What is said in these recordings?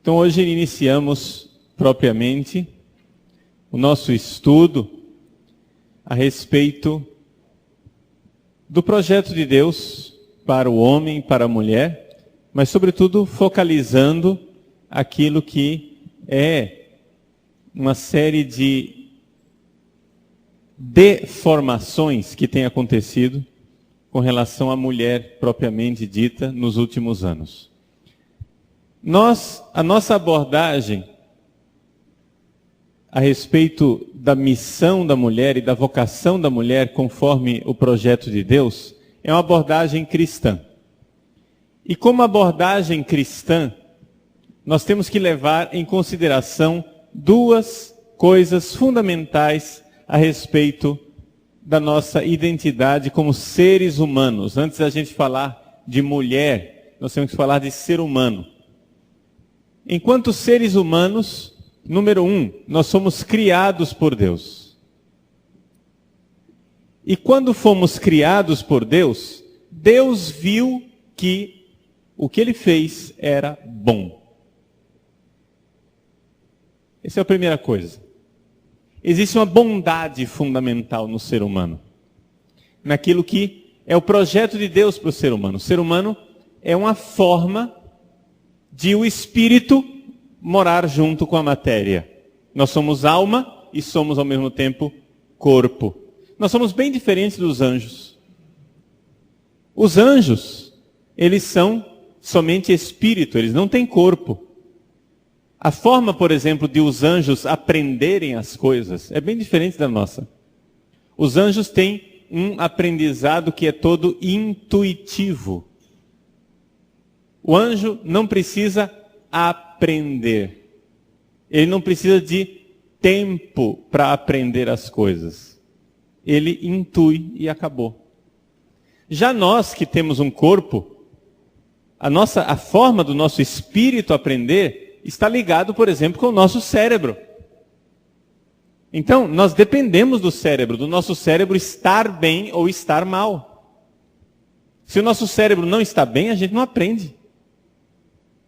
Então hoje iniciamos propriamente o nosso estudo a respeito do projeto de Deus para o homem e para a mulher, mas sobretudo focalizando aquilo que é uma série de deformações que tem acontecido com relação à mulher propriamente dita nos últimos anos. A nossa abordagem a respeito da missão da mulher e da vocação da mulher conforme o projeto de Deus é uma abordagem cristã. E como abordagem cristã, nós temos que levar em consideração duas coisas fundamentais a respeito da nossa identidade como seres humanos. Antes da gente falar de mulher, nós temos que falar de ser humano. Enquanto seres humanos, número 1, nós somos criados por Deus. E quando fomos criados por Deus, Deus viu que o que Ele fez era bom. Essa é a primeira coisa. Existe uma bondade fundamental no ser humano. Naquilo que é o projeto de Deus para o ser humano. O ser humano é uma forma de o espírito morar junto com a matéria. Nós somos alma e somos ao mesmo tempo corpo. Nós somos bem diferentes dos anjos. Os anjos, eles são somente espírito, eles não têm corpo. A forma, por exemplo, de os anjos aprenderem as coisas é bem diferente da nossa. Os anjos têm um aprendizado que é todo intuitivo. O anjo não precisa aprender. Ele não precisa de tempo para aprender as coisas. Ele intui e acabou. Já nós que temos um corpo, a forma do nosso espírito aprender está ligado, por exemplo, com o nosso cérebro. Então, nós dependemos do cérebro, do nosso cérebro estar bem ou estar mal. Se o nosso cérebro não está bem, a gente não aprende.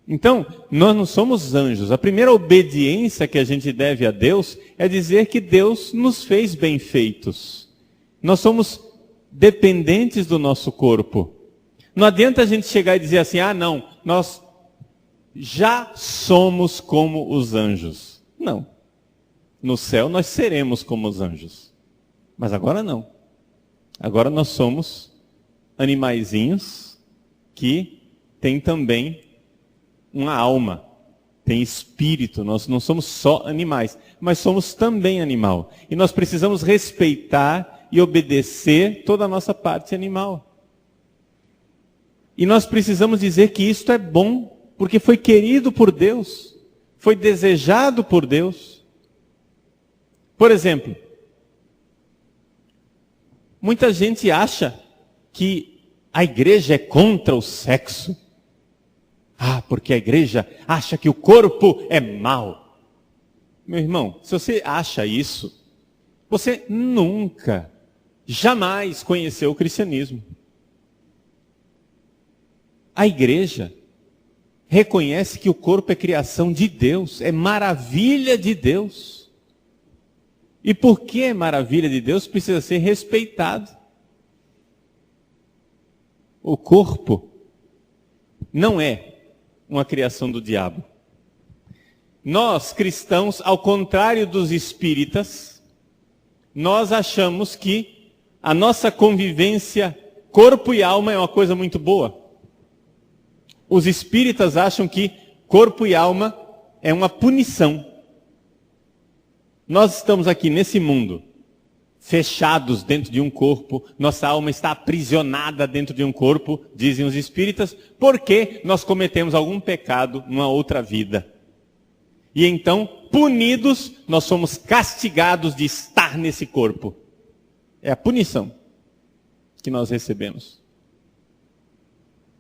Então, nós não somos anjos. A primeira obediência que a gente deve a Deus é dizer que Deus nos fez bem feitos. Nós somos dependentes do nosso corpo. Não adianta a gente chegar e dizer assim, não, nós já somos como os anjos. Não. No céu nós seremos como os anjos. Mas agora não. Agora nós somos animaizinhos que têm também uma alma, tem espírito. Nós não somos só animais, mas somos também animal. E nós precisamos respeitar e obedecer toda a nossa parte animal. E nós precisamos dizer que isto é bom, porque foi querido por Deus, foi desejado por Deus. Por exemplo, muita gente acha que a igreja é contra o sexo. Porque a igreja acha que o corpo é mau. Meu irmão, se você acha isso, você nunca, jamais conheceu o cristianismo. A igreja reconhece que o corpo é criação de Deus, é maravilha de Deus. E porque é maravilha de Deus, precisa ser respeitado. O corpo não é uma criação do diabo. Nós, cristãos, ao contrário dos espíritas, nós achamos que a nossa convivência corpo e alma é uma coisa muito boa. Os espíritas acham que corpo e alma é uma punição. Nós estamos aqui nesse mundo, fechados dentro de um corpo, nossa alma está aprisionada dentro de um corpo, dizem os espíritas, porque nós cometemos algum pecado numa outra vida. E então, punidos, nós somos castigados de estar nesse corpo. É a punição que nós recebemos.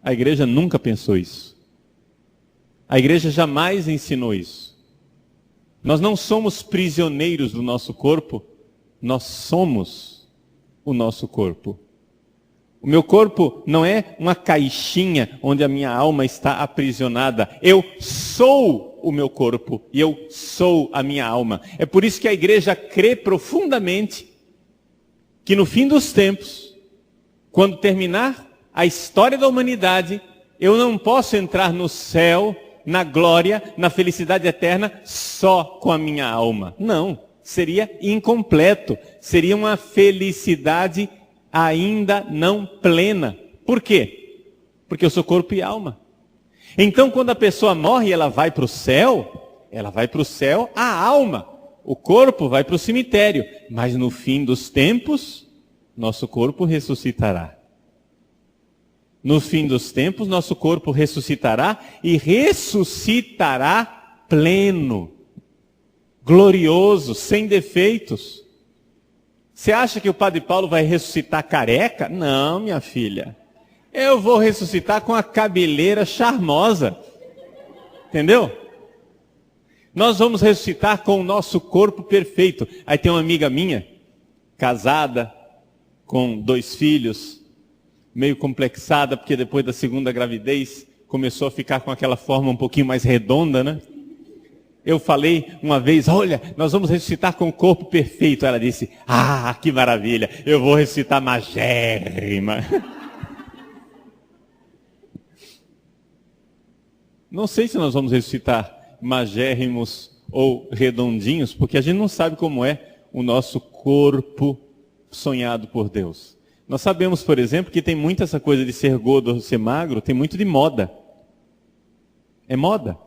A igreja nunca pensou isso. A igreja jamais ensinou isso. Nós não somos prisioneiros do nosso corpo, nós somos o nosso corpo. O meu corpo não é uma caixinha onde a minha alma está aprisionada. Eu sou o meu corpo e eu sou a minha alma. É por isso que a igreja crê profundamente que no fim dos tempos, quando terminar a história da humanidade, eu não posso entrar no céu, na glória, na felicidade eterna, só com a minha alma. Não, seria incompleto. Seria uma felicidade ainda não plena. Por quê? Porque eu sou corpo e alma. Então, quando a pessoa morre e ela vai para o céu a alma. O corpo vai para o cemitério. Mas no fim dos tempos, nosso corpo ressuscitará. No fim dos tempos, nosso corpo ressuscitará e ressuscitará pleno, glorioso, sem defeitos. Você acha que o Padre Paulo vai ressuscitar careca? Não, minha filha. Eu vou ressuscitar com a cabeleira charmosa. Entendeu? Nós vamos ressuscitar com o nosso corpo perfeito. Aí tem uma amiga minha, casada, com 2 filhos, meio complexada, porque depois da segunda gravidez começou a ficar com aquela forma um pouquinho mais redonda, né? Eu falei uma vez, olha, nós vamos ressuscitar com o corpo perfeito. Ela disse, ah, que maravilha, eu vou ressuscitar magérrima. Não sei se nós vamos ressuscitar magérrimos ou redondinhos, porque a gente não sabe como é o nosso corpo sonhado por Deus. Nós sabemos, por exemplo, que tem muito essa coisa de ser gordo ou ser magro, tem muito de moda. É moda.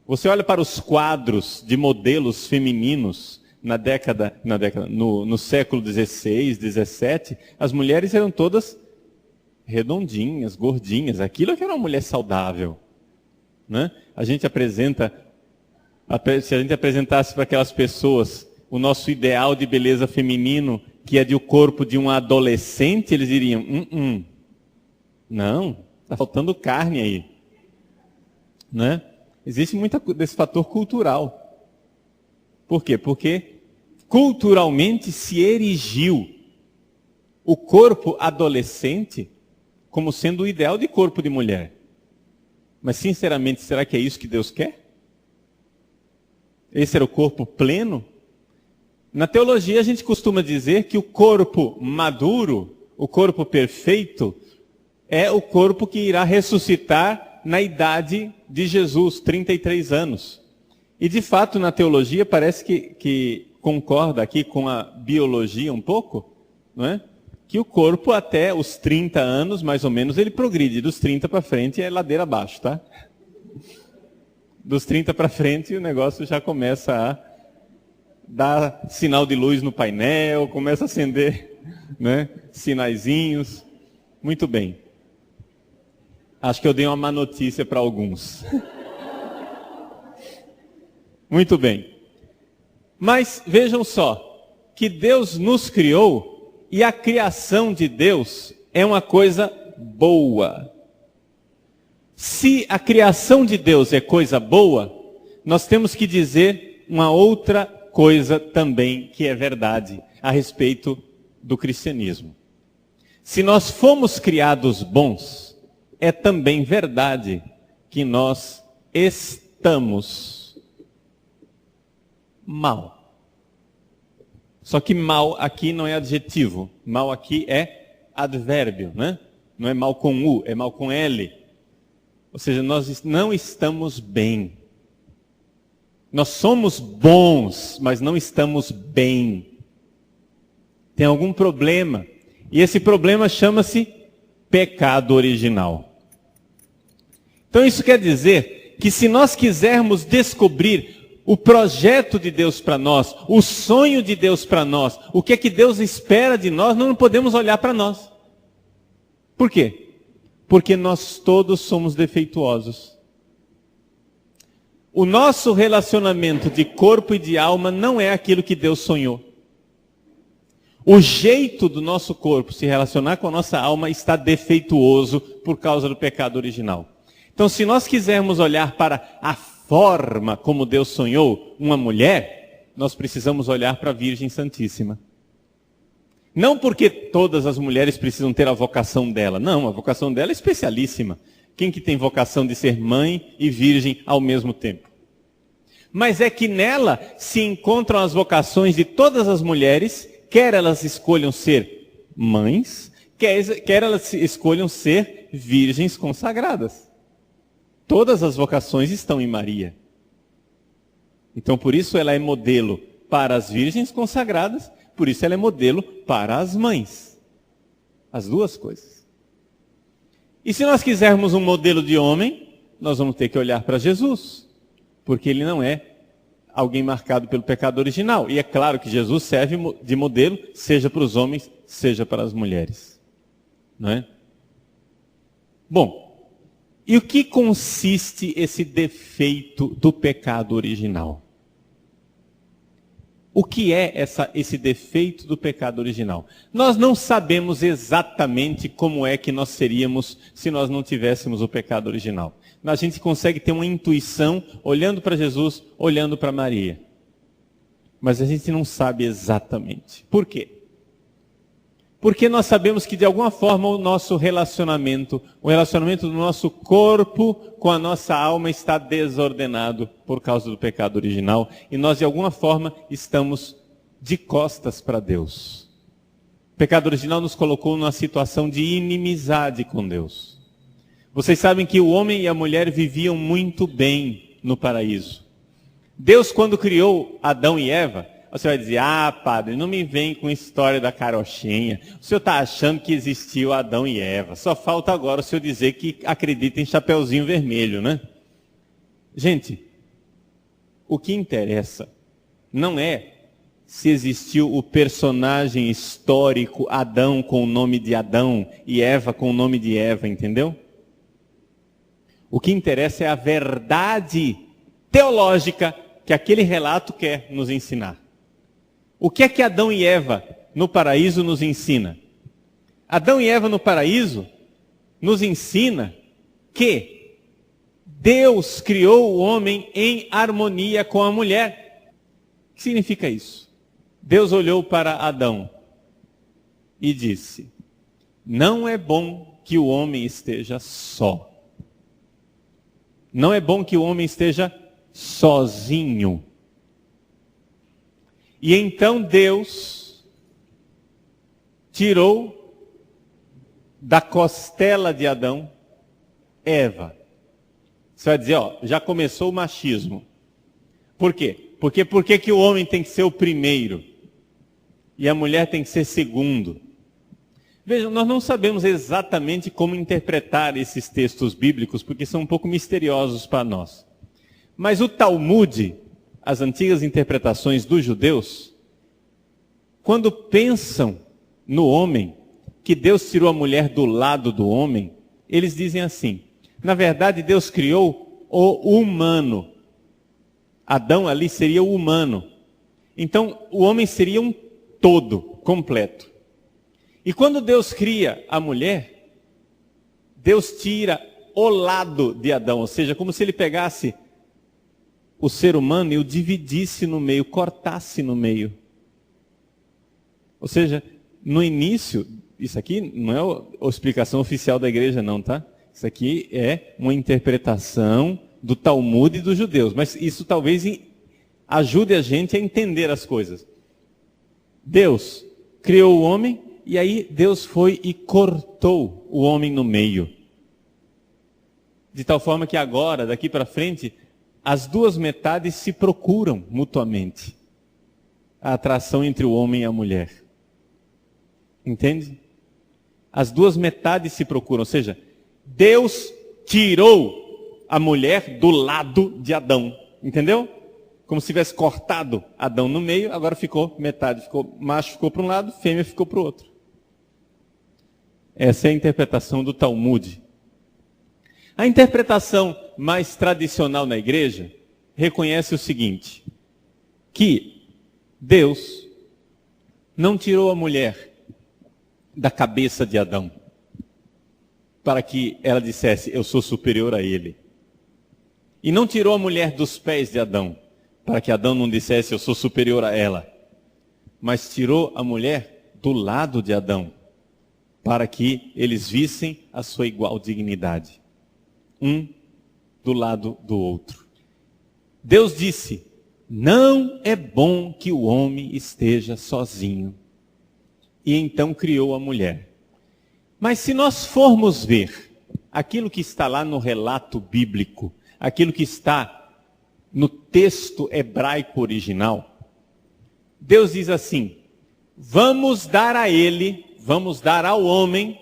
Você olha para os quadros de modelos femininos no século XVI, XVII, as mulheres eram todas redondinhas, gordinhas. Aquilo que era uma mulher saudável. Né? Se a gente apresentasse para aquelas pessoas o nosso ideal de beleza feminino, que é de o corpo de um adolescente, eles diriam, não, está faltando carne aí. Né? Existe muito desse fator cultural. Por quê? Porque culturalmente se erigiu o corpo adolescente como sendo o ideal de corpo de mulher. Mas sinceramente, será que é isso que Deus quer? Esse era o corpo pleno? Na teologia a gente costuma dizer que o corpo maduro, o corpo perfeito, é o corpo que irá ressuscitar na idade de Jesus, 33 anos. E de fato na teologia parece que concorda aqui com a biologia um pouco, não é? Que o corpo até os 30 anos, mais ou menos, ele progride. Dos 30 para frente é ladeira abaixo, tá? Dos 30 para frente o negócio já começa a dar sinal de luz no painel, começa a acender, né, sinaizinhos. Muito bem. Acho que eu dei uma má notícia para alguns. Muito bem. Mas vejam só, que Deus nos criou e a criação de Deus é uma coisa boa. Se a criação de Deus é coisa boa, nós temos que dizer uma outra coisa também que é verdade a respeito do cristianismo. Se nós fomos criados bons, é também verdade que nós estamos mal. Só que mal aqui não é adjetivo, mal aqui é advérbio, né? Não é mal com U, é mal com L. Ou seja, nós não estamos bem. Nós somos bons, mas não estamos bem. Tem algum problema. E esse problema chama-se pecado original. Então isso quer dizer que se nós quisermos descobrir o projeto de Deus para nós, o sonho de Deus para nós, o que é que Deus espera de nós, nós não podemos olhar para nós. Por quê? Porque nós todos somos defeituosos. O nosso relacionamento de corpo e de alma não é aquilo que Deus sonhou. O jeito do nosso corpo se relacionar com a nossa alma está defeituoso por causa do pecado original. Então, se nós quisermos olhar para a forma como Deus sonhou uma mulher, nós precisamos olhar para a Virgem Santíssima. Não porque todas as mulheres precisam ter a vocação dela. Não, a vocação dela é especialíssima. Quem que tem vocação de ser mãe e virgem ao mesmo tempo? Mas é que nela se encontram as vocações de todas as mulheres, quer elas escolham ser mães, quer elas escolham ser virgens consagradas. Todas as vocações estão em Maria. Então, por isso ela é modelo para as virgens consagradas, por isso ela é modelo para as mães. As duas coisas. E se nós quisermos um modelo de homem, nós vamos ter que olhar para Jesus, porque ele não é alguém marcado pelo pecado original. E é claro que Jesus serve de modelo, seja para os homens, seja para as mulheres. Não é? Bom, e o que consiste esse defeito do pecado original? O que é esse defeito do pecado original? Nós não sabemos exatamente como é que nós seríamos se nós não tivéssemos o pecado original. A gente consegue ter uma intuição olhando para Jesus, olhando para Maria. Mas a gente não sabe exatamente. Por quê? Porque nós sabemos que de alguma forma o nosso relacionamento, o relacionamento do nosso corpo com a nossa alma está desordenado por causa do pecado original. E nós de alguma forma estamos de costas para Deus. O pecado original nos colocou numa situação de inimizade com Deus. Vocês sabem que o homem e a mulher viviam muito bem no paraíso. Deus, quando criou Adão e Eva, você vai dizer, padre, não me vem com história da carochinha. O senhor está achando que existiu Adão e Eva. Só falta agora o senhor dizer que acredita em Chapeuzinho Vermelho, né? Gente, o que interessa não é se existiu o personagem histórico Adão com o nome de Adão e Eva com o nome de Eva, entendeu? O que interessa é a verdade teológica que aquele relato quer nos ensinar. O que é que Adão e Eva no paraíso nos ensina? Adão e Eva no paraíso nos ensina que Deus criou o homem em harmonia com a mulher. O que significa isso? Deus olhou para Adão e disse, não é bom que o homem esteja só. Não é bom que o homem esteja sozinho. E então Deus tirou da costela de Adão Eva. Você vai dizer, já começou o machismo. Por quê? Porque por que o homem tem que ser o primeiro e a mulher tem que ser segundo? Vejam, nós não sabemos exatamente como interpretar esses textos bíblicos, porque são um pouco misteriosos para nós. Mas o Talmud, as antigas interpretações dos judeus, quando pensam no homem, que Deus tirou a mulher do lado do homem, eles dizem assim, na verdade Deus criou o humano. Adão ali seria o humano. Então o homem seria um todo, completo. E quando Deus cria a mulher, Deus tira o lado de Adão, ou seja, como se ele pegasse o ser humano e o dividisse no meio, cortasse no meio. Ou seja, no início, isso aqui não é a explicação oficial da igreja não, tá? Isso aqui é uma interpretação do Talmud dos judeus, mas isso talvez ajude a gente a entender as coisas. Deus criou o homem e aí Deus foi e cortou o homem no meio. De tal forma que agora, daqui para frente, as duas metades se procuram mutuamente. A atração entre o homem e a mulher. Entende? As duas metades se procuram. Ou seja, Deus tirou a mulher do lado de Adão. Entendeu? Como se tivesse cortado Adão no meio, agora ficou metade. Macho ficou para um lado, fêmea ficou para o outro. Essa é a interpretação do Talmud. A interpretação mais tradicional na igreja reconhece o seguinte, que Deus não tirou a mulher da cabeça de Adão para que ela dissesse, eu sou superior a ele. E não tirou a mulher dos pés de Adão para que Adão não dissesse, eu sou superior a ela. Mas tirou a mulher do lado de Adão para que eles vissem a sua igual dignidade. Um do lado do outro. Deus disse: não é bom que o homem esteja sozinho. E então criou a mulher. Mas se nós formos ver aquilo que está lá no relato bíblico, aquilo que está no texto hebraico original, Deus diz assim: vamos dar a ele, vamos dar ao homem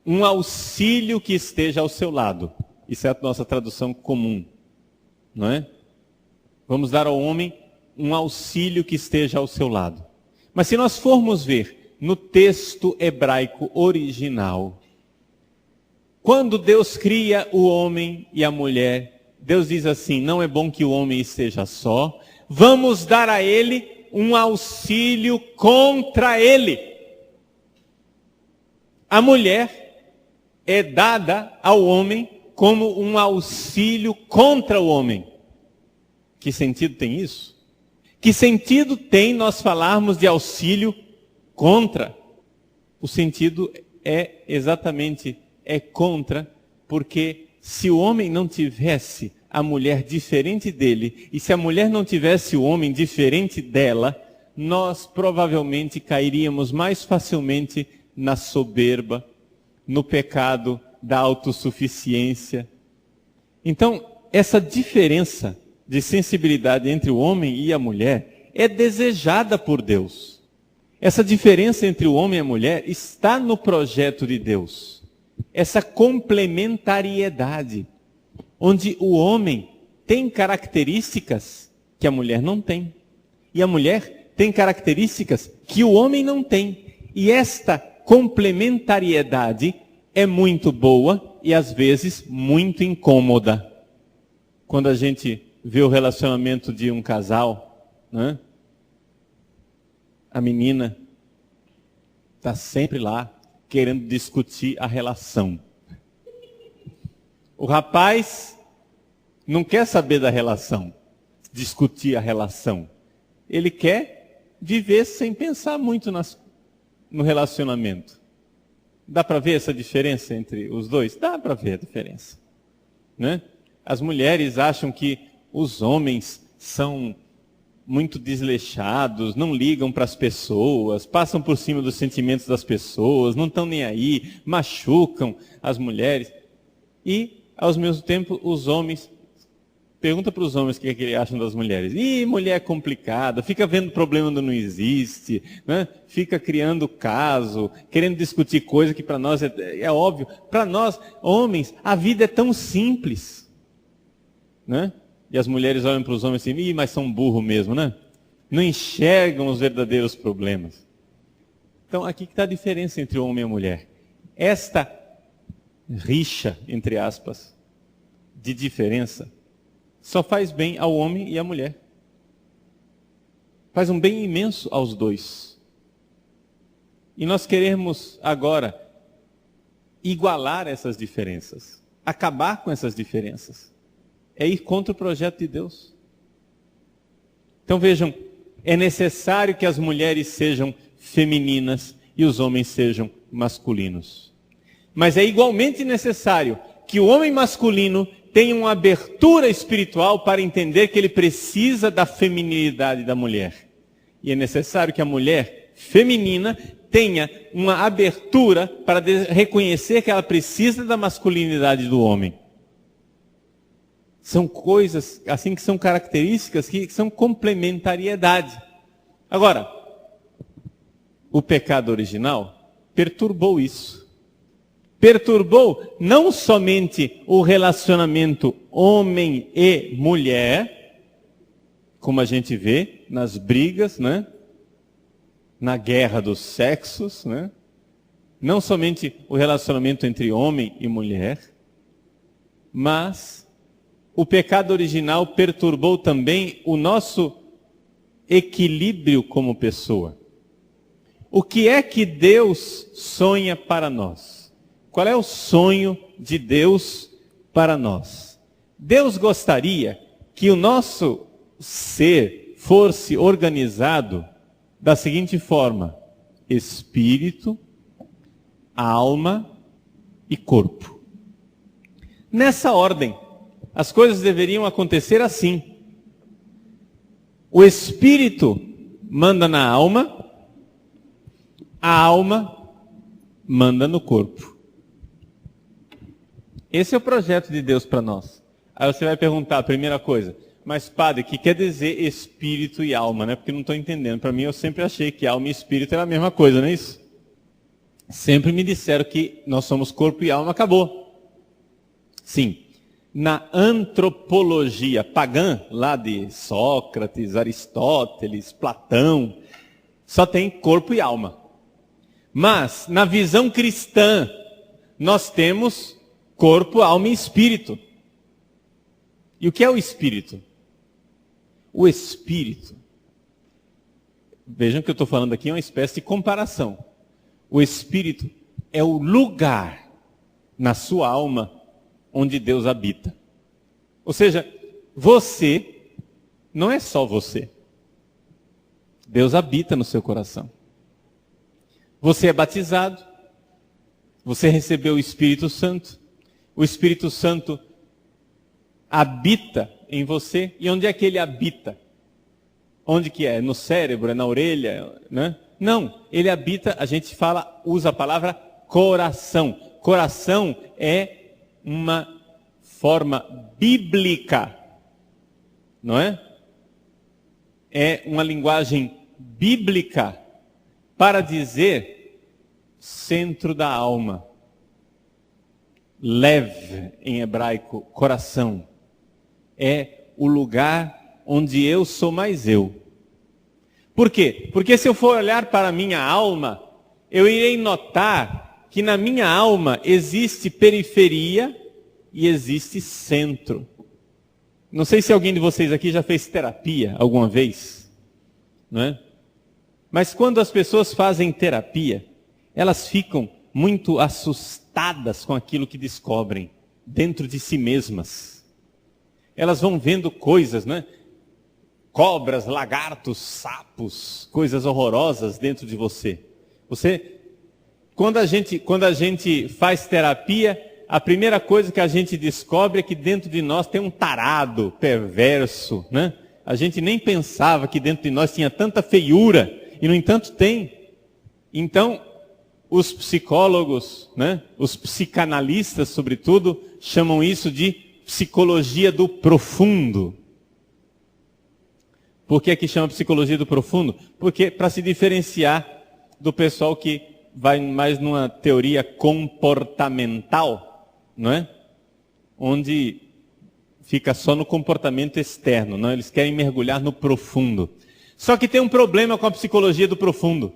um auxílio que esteja ao seu lado. Isso é a nossa tradução comum, não é? Vamos dar ao homem um auxílio que esteja ao seu lado. Mas se nós formos ver no texto hebraico original, quando Deus cria o homem e a mulher, Deus diz assim: não é bom que o homem esteja só, vamos dar a ele um auxílio contra ele. A mulher é dada ao homem como um auxílio contra o homem. Que sentido tem isso? Que sentido tem nós falarmos de auxílio contra? O sentido é exatamente contra, porque se o homem não tivesse a mulher diferente dele, e se a mulher não tivesse o homem diferente dela, nós provavelmente cairíamos mais facilmente na soberba, no pecado da autossuficiência. Então, essa diferença de sensibilidade entre o homem e a mulher é desejada por Deus. Essa diferença entre o homem e a mulher está no projeto de Deus. Essa complementariedade, onde o homem tem características que a mulher não tem, e a mulher tem características que o homem não tem. E esta complementariedade é muito boa e às vezes muito incômoda. Quando a gente vê o relacionamento de um casal, né? A menina está sempre lá querendo discutir a relação. O rapaz não quer saber da relação, discutir a relação. Ele quer viver sem pensar muito no relacionamento. Dá para ver essa diferença entre os dois? Dá para ver a diferença, né? As mulheres acham que os homens são muito desleixados, não ligam para as pessoas, passam por cima dos sentimentos das pessoas, não estão nem aí, machucam as mulheres. E, ao mesmo tempo, os homens... Pergunta para os homens o que eles acham das mulheres. Ih, mulher complicada, fica vendo problema onde não existe, né? Fica criando caso, querendo discutir coisa que para nós é óbvio. Para nós, homens, a vida é tão simples, né? E as mulheres olham para os homens assim: ih, mas são burros mesmo, né? Não enxergam os verdadeiros problemas. Então, aqui que está a diferença entre o homem e a mulher. Esta rixa, entre aspas, de diferença, só faz bem ao homem e à mulher. Faz um bem imenso aos dois. E nós queremos agora igualar essas diferenças, acabar com essas diferenças. É ir contra o projeto de Deus. Então vejam, é necessário que as mulheres sejam femininas e os homens sejam masculinos. Mas é igualmente necessário que o homem masculino tenha uma abertura espiritual para entender que ele precisa da feminilidade da mulher. E é necessário que a mulher feminina tenha uma abertura para reconhecer que ela precisa da masculinidade do homem. São coisas assim que são características que são complementariedade. Agora, o pecado original perturbou isso. Perturbou não somente o relacionamento homem e mulher, como a gente vê nas brigas, né? Na guerra dos sexos, né? Não somente o relacionamento entre homem e mulher, mas o pecado original perturbou também o nosso equilíbrio como pessoa. O que é que Deus sonha para nós? Qual é o sonho de Deus para nós? Deus gostaria que o nosso ser fosse organizado da seguinte forma: espírito, alma e corpo. Nessa ordem, as coisas deveriam acontecer assim. O espírito manda na alma, a alma manda no corpo. Esse é o projeto de Deus para nós. Aí você vai perguntar a primeira coisa, mas padre, o que quer dizer espírito e alma, né? Porque eu não estou entendendo. Para mim, eu sempre achei que alma e espírito era a mesma coisa, não é isso? Sempre me disseram que nós somos corpo e alma, acabou. Sim. Na antropologia pagã, lá de Sócrates, Aristóteles, Platão, só tem corpo e alma. Mas, na visão cristã, nós temos corpo, alma e espírito. E o que é o espírito? O espírito, vejam que eu estou falando aqui uma espécie de comparação. O espírito é o lugar na sua alma onde Deus habita. Ou seja, você não é só você. Deus habita no seu coração. Você é batizado, você recebeu o Espírito Santo, o Espírito Santo habita em você. E onde é que ele habita? Onde que é? No cérebro? É na orelha? Né? Não, ele habita, a gente usa a palavra coração. Coração é uma forma bíblica, não é? É uma linguagem bíblica para dizer centro da alma. Lev, em hebraico, coração. É o lugar onde eu sou mais eu. Por quê? Porque se eu for olhar para a minha alma, eu irei notar que na minha alma existe periferia e existe centro. Não sei se alguém de vocês aqui já fez terapia alguma vez, não é? Mas quando as pessoas fazem terapia, elas ficam muito assustadas com aquilo que descobrem dentro de si mesmas. Elas vão vendo coisas, né? Cobras, lagartos, sapos, coisas horrorosas dentro de você. Quando a gente faz terapia, a primeira coisa que a gente descobre é que dentro de nós tem um tarado perverso, né? A gente nem pensava que dentro de nós tinha tanta feiura, e no entanto tem. Então, os psicólogos, né? Os psicanalistas, sobretudo, chamam isso de psicologia do profundo. Por que que chama psicologia do profundo? Porque para se diferenciar do pessoal que vai mais numa teoria comportamental, não é? Onde fica só no comportamento externo, não? Eles querem mergulhar no profundo. Só que tem um problema com a psicologia do profundo.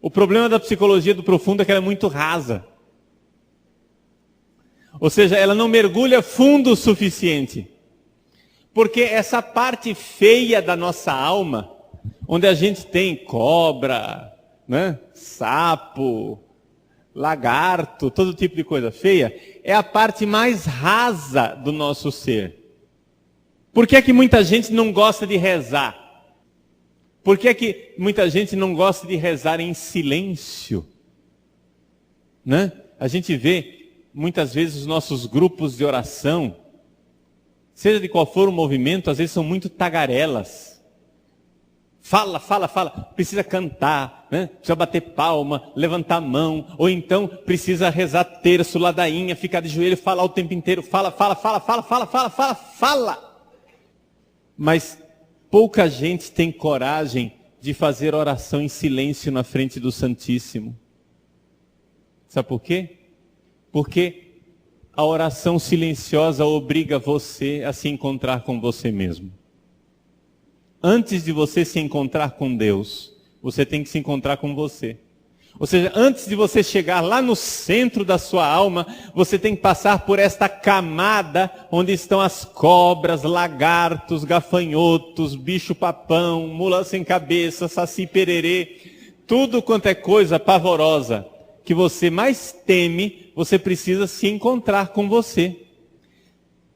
O problema da psicologia do profundo é que ela é muito rasa. Ou seja, ela não mergulha fundo o suficiente. Porque essa parte feia da nossa alma, onde a gente tem cobra, né, sapo, lagarto, todo tipo de coisa feia, é a parte mais rasa do nosso ser. Por que é que muita gente não gosta de rezar? Por que é que muita gente não gosta de rezar em silêncio? Né? A gente vê muitas vezes os nossos grupos de oração, seja de qual for o movimento, às vezes são muito tagarelas. Fala, precisa cantar, né? Precisa bater palma, levantar a mão, ou então precisa rezar terço, ladainha, ficar de joelho, falar o tempo inteiro, fala. Mas pouca gente tem coragem de fazer oração em silêncio na frente do Santíssimo. Sabe por quê? Porque a oração silenciosa obriga você a se encontrar com você mesmo. Antes de você se encontrar com Deus, você tem que se encontrar com você. Ou seja, antes de você chegar lá no centro da sua alma, você tem que passar por esta camada onde estão as cobras, lagartos, gafanhotos, bicho-papão, mula sem cabeça, saci-pererê, tudo quanto é coisa pavorosa que você mais teme, você precisa se encontrar com você.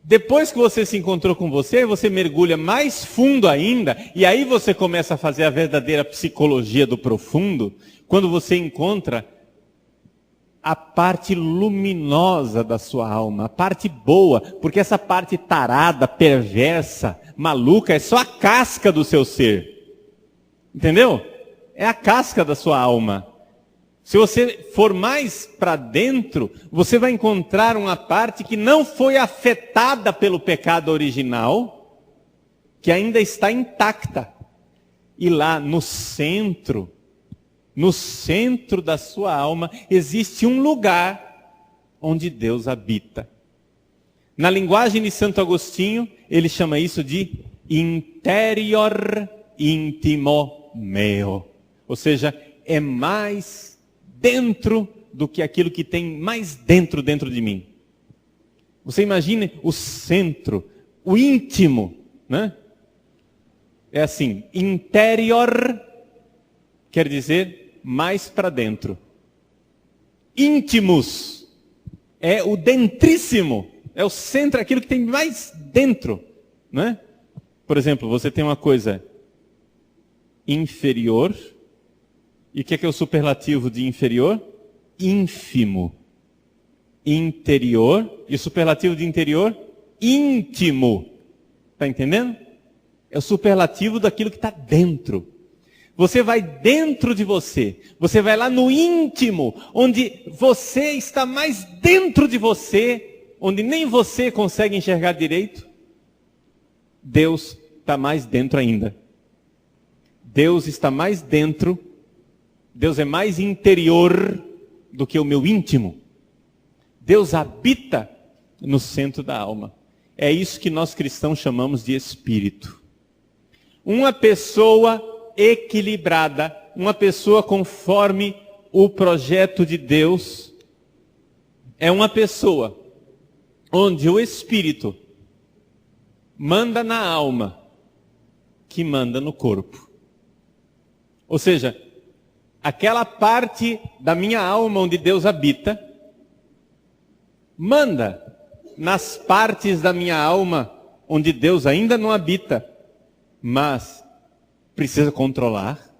Depois que você se encontrou com você mergulha mais fundo ainda, e aí você começa a fazer a verdadeira psicologia do profundo, quando você encontra a parte luminosa da sua alma, a parte boa, porque essa parte tarada, perversa, maluca, é só a casca do seu ser. Entendeu? É a casca da sua alma. Se você for mais para dentro, você vai encontrar uma parte que não foi afetada pelo pecado original, que ainda está intacta. E lá no centro da sua alma, existe um lugar onde Deus habita. Na linguagem de Santo Agostinho, ele chama isso de interior intimo meo. Ou seja, é mais dentro do que aquilo que tem mais dentro de mim. Você imagine o centro, o íntimo, né? É assim, interior quer dizer mais para dentro. Íntimos é o dentríssimo, é o centro, aquilo que tem mais dentro, né? Por exemplo, você tem uma coisa inferior, e o que é o superlativo de inferior? Ínfimo. Interior, e o superlativo de interior? Íntimo. Está entendendo? É o superlativo daquilo que está dentro. Você vai dentro de você. Você vai lá no íntimo, onde você está mais dentro de você, onde nem você consegue enxergar direito. Deus está mais dentro ainda. Deus está mais dentro. Deus é mais interior do que o meu íntimo. Deus habita no centro da alma. É isso que nós cristãos chamamos de espírito. Uma pessoa equilibrada, uma pessoa conforme o projeto de Deus, é uma pessoa onde o espírito manda na alma, que manda no corpo. Ou seja, aquela parte da minha alma onde Deus habita, manda nas partes da minha alma onde Deus ainda não habita, mas precisa controlar,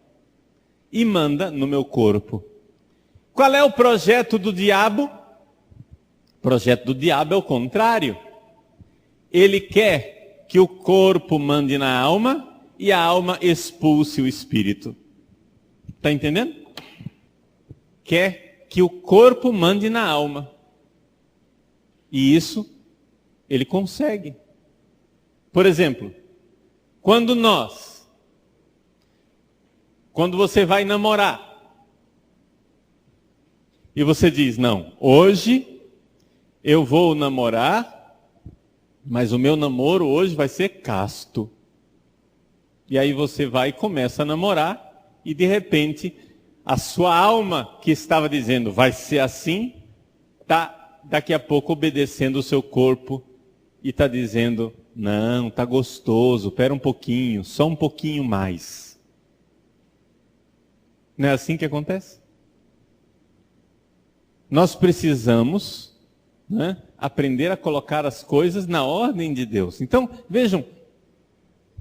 e manda no meu corpo. Qual é o projeto do diabo? O projeto do diabo é o contrário. Ele quer que o corpo mande na alma e a alma expulse o espírito. Está entendendo? Quer que o corpo mande na alma. E isso ele consegue. Por exemplo, quando você vai namorar, e você diz, não, hoje eu vou namorar, mas o meu namoro hoje vai ser casto. E aí você vai e começa a namorar, e de repente, a sua alma que estava dizendo, vai ser assim, está daqui a pouco obedecendo o seu corpo, e está dizendo, não, está gostoso, espera um pouquinho, só um pouquinho mais. Não é assim que acontece? Nós precisamos, né, aprender a colocar as coisas na ordem de Deus. Então, vejam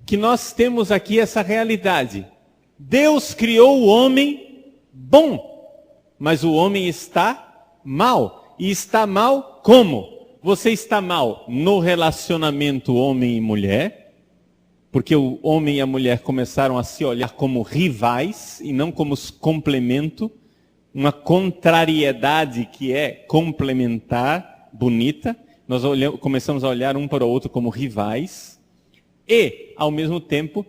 que nós temos aqui essa realidade. Deus criou o homem bom, mas o homem está mal. E está mal como? Você está mal no relacionamento homem e mulher, porque o homem e a mulher começaram a se olhar como rivais e não como complemento, uma contrariedade que é complementar, bonita. Nós começamos a olhar um para o outro como rivais e, ao mesmo tempo,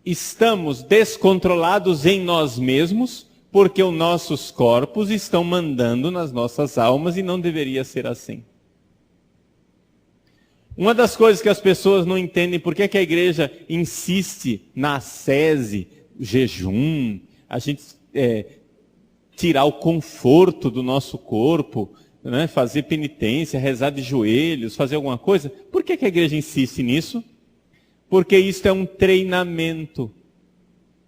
estamos descontrolados em nós mesmos, porque os nossos corpos estão mandando nas nossas almas e não deveria ser assim. Uma das coisas que as pessoas não entendem, por que a igreja insiste na ascese, jejum, a gente tirar o conforto do nosso corpo, né, fazer penitência, rezar de joelhos, fazer alguma coisa. Por que a igreja insiste nisso? Porque isso é um treinamento.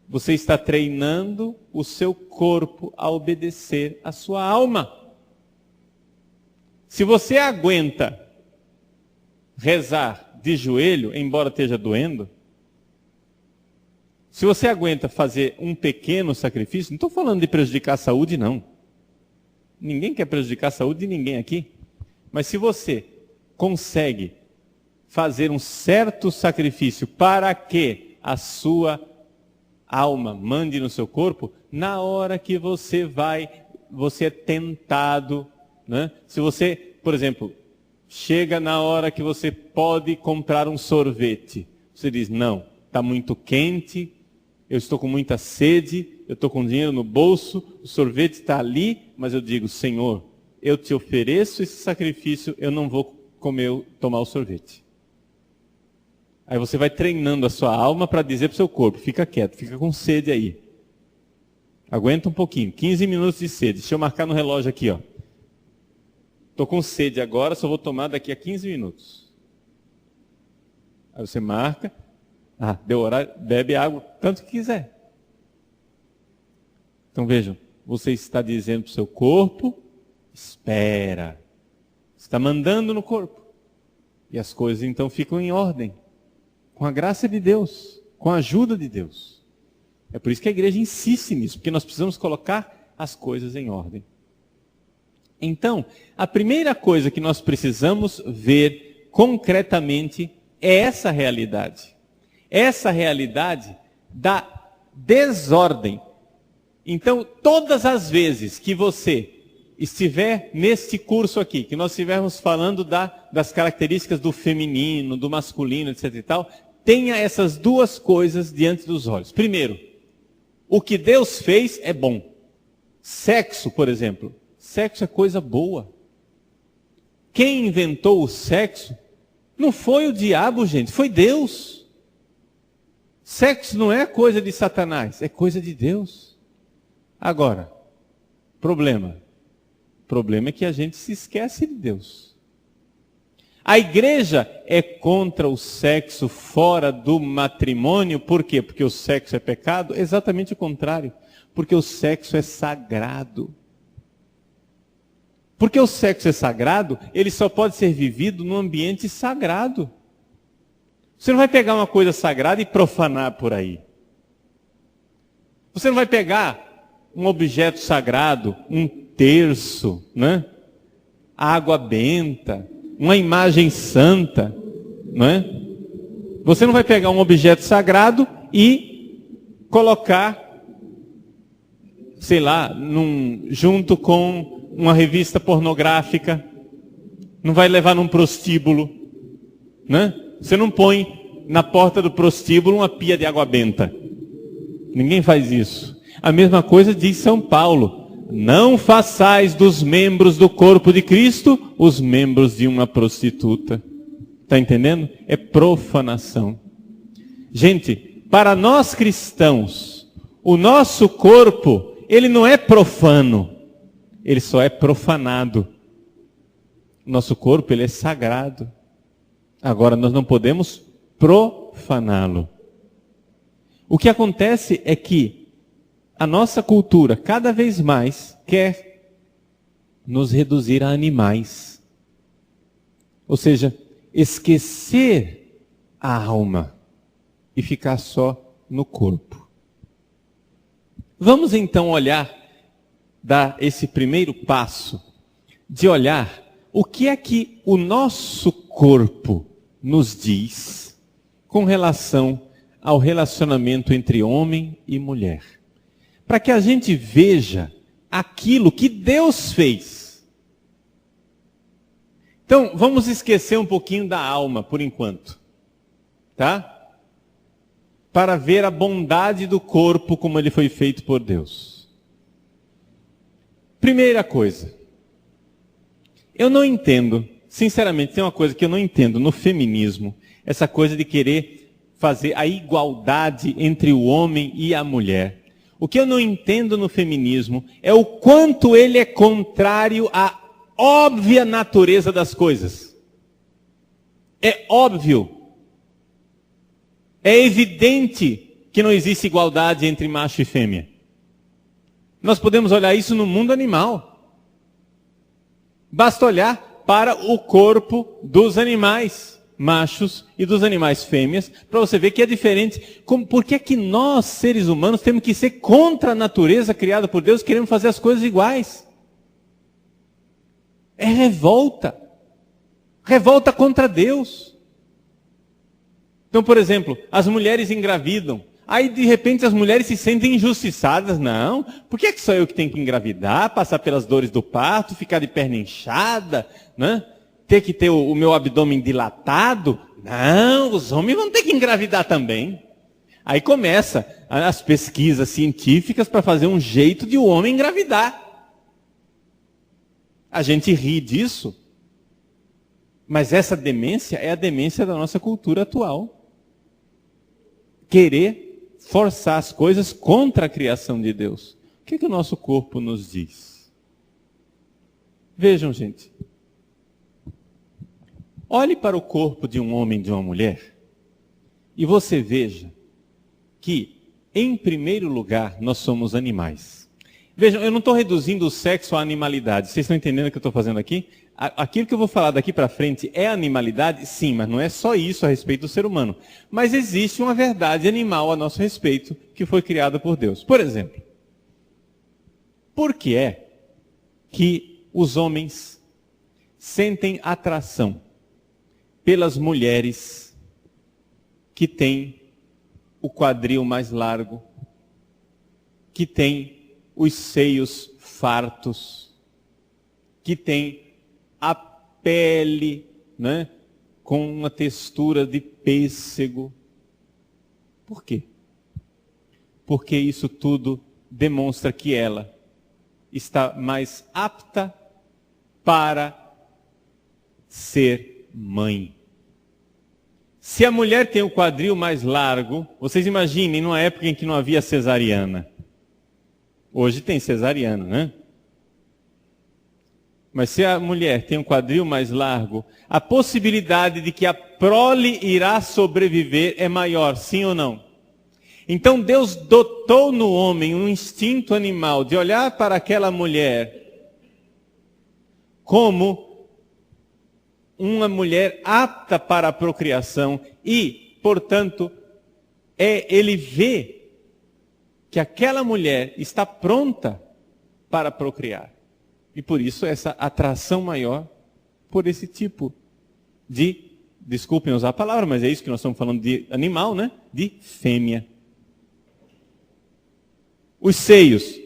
Você está treinando o seu corpo a obedecer a sua alma. Se você aguenta rezar de joelho, embora esteja doendo, se você aguenta fazer um pequeno sacrifício, não estou falando de prejudicar a saúde, não. Ninguém quer prejudicar a saúde de ninguém aqui. Mas se você consegue fazer um certo sacrifício para que a sua alma mande no seu corpo, na hora que você é tentado, né? Se você, por exemplo, chega na hora que você pode comprar um sorvete, você diz, não, está muito quente, eu estou com muita sede, eu estou com dinheiro no bolso, o sorvete está ali, mas eu digo, Senhor, eu te ofereço esse sacrifício, eu não vou tomar o sorvete. Aí você vai treinando a sua alma para dizer para o seu corpo, fica quieto, fica com sede aí. Aguenta um pouquinho, 15 minutos de sede. Deixa eu marcar no relógio aqui, ó. Estou com sede agora, só vou tomar daqui a 15 minutos. Aí você marca, deu horário, bebe água, tanto que quiser. Então vejam, você está dizendo para o seu corpo, espera. Você está mandando no corpo. E as coisas então ficam em ordem. Com a graça de Deus, com a ajuda de Deus. É por isso que a igreja insiste nisso, porque nós precisamos colocar as coisas em ordem. Então, a primeira coisa que nós precisamos ver concretamente é essa realidade. Essa realidade da desordem. Então, todas as vezes que você estiver neste curso aqui, que nós estivermos falando das características do feminino, do masculino, etc e tal, tenha essas duas coisas diante dos olhos. Primeiro, o que Deus fez é bom. Sexo, por exemplo. Sexo é coisa boa. Quem inventou o sexo não foi o diabo, gente, foi Deus. Sexo não é coisa de Satanás, é coisa de Deus. Agora, problema. O problema é que a gente se esquece de Deus. A igreja é contra o sexo fora do matrimônio, por quê? Porque o sexo é pecado? Exatamente o contrário. Porque o sexo é sagrado. Porque o sexo é sagrado, ele só pode ser vivido num ambiente sagrado. Você não vai pegar uma coisa sagrada e profanar por aí. Você não vai pegar um objeto sagrado, um terço, né? Água benta, uma imagem santa, não é? Você não vai pegar um objeto sagrado e colocar, sei lá, junto com uma revista pornográfica, não vai levar num prostíbulo, né? Você não põe na porta do prostíbulo uma pia de água benta. Ninguém faz isso. A mesma coisa diz São Paulo. Não façais dos membros do corpo de Cristo os membros de uma prostituta. Está entendendo? É profanação. Gente, para nós cristãos, o nosso corpo, ele não é profano. Ele só é profanado. Nosso corpo, ele é sagrado. Agora, nós não podemos profaná-lo. O que acontece é que a nossa cultura, cada vez mais, quer nos reduzir a animais. Ou seja, esquecer a alma e ficar só no corpo. Vamos então olhar, dar esse primeiro passo, de olhar o que é que o nosso corpo nos diz com relação ao relacionamento entre homem e mulher. Para que a gente veja aquilo que Deus fez. Então, vamos esquecer um pouquinho da alma por enquanto. Tá? Para ver a bondade do corpo como ele foi feito por Deus. Primeira coisa. Eu não entendo, sinceramente, tem uma coisa que eu não entendo no feminismo, essa coisa de querer fazer a igualdade entre o homem e a mulher. O que eu não entendo no feminismo é o quanto ele é contrário à óbvia natureza das coisas. É óbvio. É evidente que não existe igualdade entre macho e fêmea. Nós podemos olhar isso no mundo animal. Basta olhar para o corpo dos animais machos e dos animais fêmeas, para você ver que é diferente. Por que é que nós, seres humanos, temos que ser contra a natureza criada por Deus, queremos fazer as coisas iguais? É revolta. Revolta contra Deus. Então, por exemplo, as mulheres engravidam. Aí, de repente, as mulheres se sentem injustiçadas. Não, por que sou eu que tenho que engravidar, passar pelas dores do parto, ficar de perna inchada, né? Ter que ter o meu abdômen dilatado? Não, os homens vão ter que engravidar também. Aí começa as pesquisas científicas para fazer um jeito de o homem engravidar. A gente ri disso, mas essa demência é a demência da nossa cultura atual. Querer forçar as coisas contra a criação de Deus. O que o nosso corpo nos diz? Vejam, gente. Olhe para o corpo de um homem e de uma mulher e você veja que, em primeiro lugar, nós somos animais. Vejam, eu não estou reduzindo o sexo à animalidade. Vocês estão entendendo o que eu estou fazendo aqui? Aquilo que eu vou falar daqui para frente é animalidade? Sim, mas não é só isso a respeito do ser humano. Mas existe uma verdade animal a nosso respeito que foi criada por Deus. Por exemplo, por que é que os homens sentem atração pelas mulheres que têm o quadril mais largo, que têm os seios fartos, que têm a pele, né, com uma textura de pêssego? Por quê? Porque isso tudo demonstra que ela está mais apta para ser mãe. Se a mulher tem o quadril mais largo, vocês imaginem numa época em que não havia cesariana. Hoje tem cesariana, né? Mas se a mulher tem um quadril mais largo, a possibilidade de que a prole irá sobreviver é maior, sim ou não? Então Deus dotou no homem um instinto animal de olhar para aquela mulher como uma mulher apta para a procriação e, portanto, ele vê que aquela mulher está pronta para procriar. E por isso essa atração maior por esse tipo de, desculpem usar a palavra, mas é isso que nós estamos falando de animal, né? De fêmea. Os seios,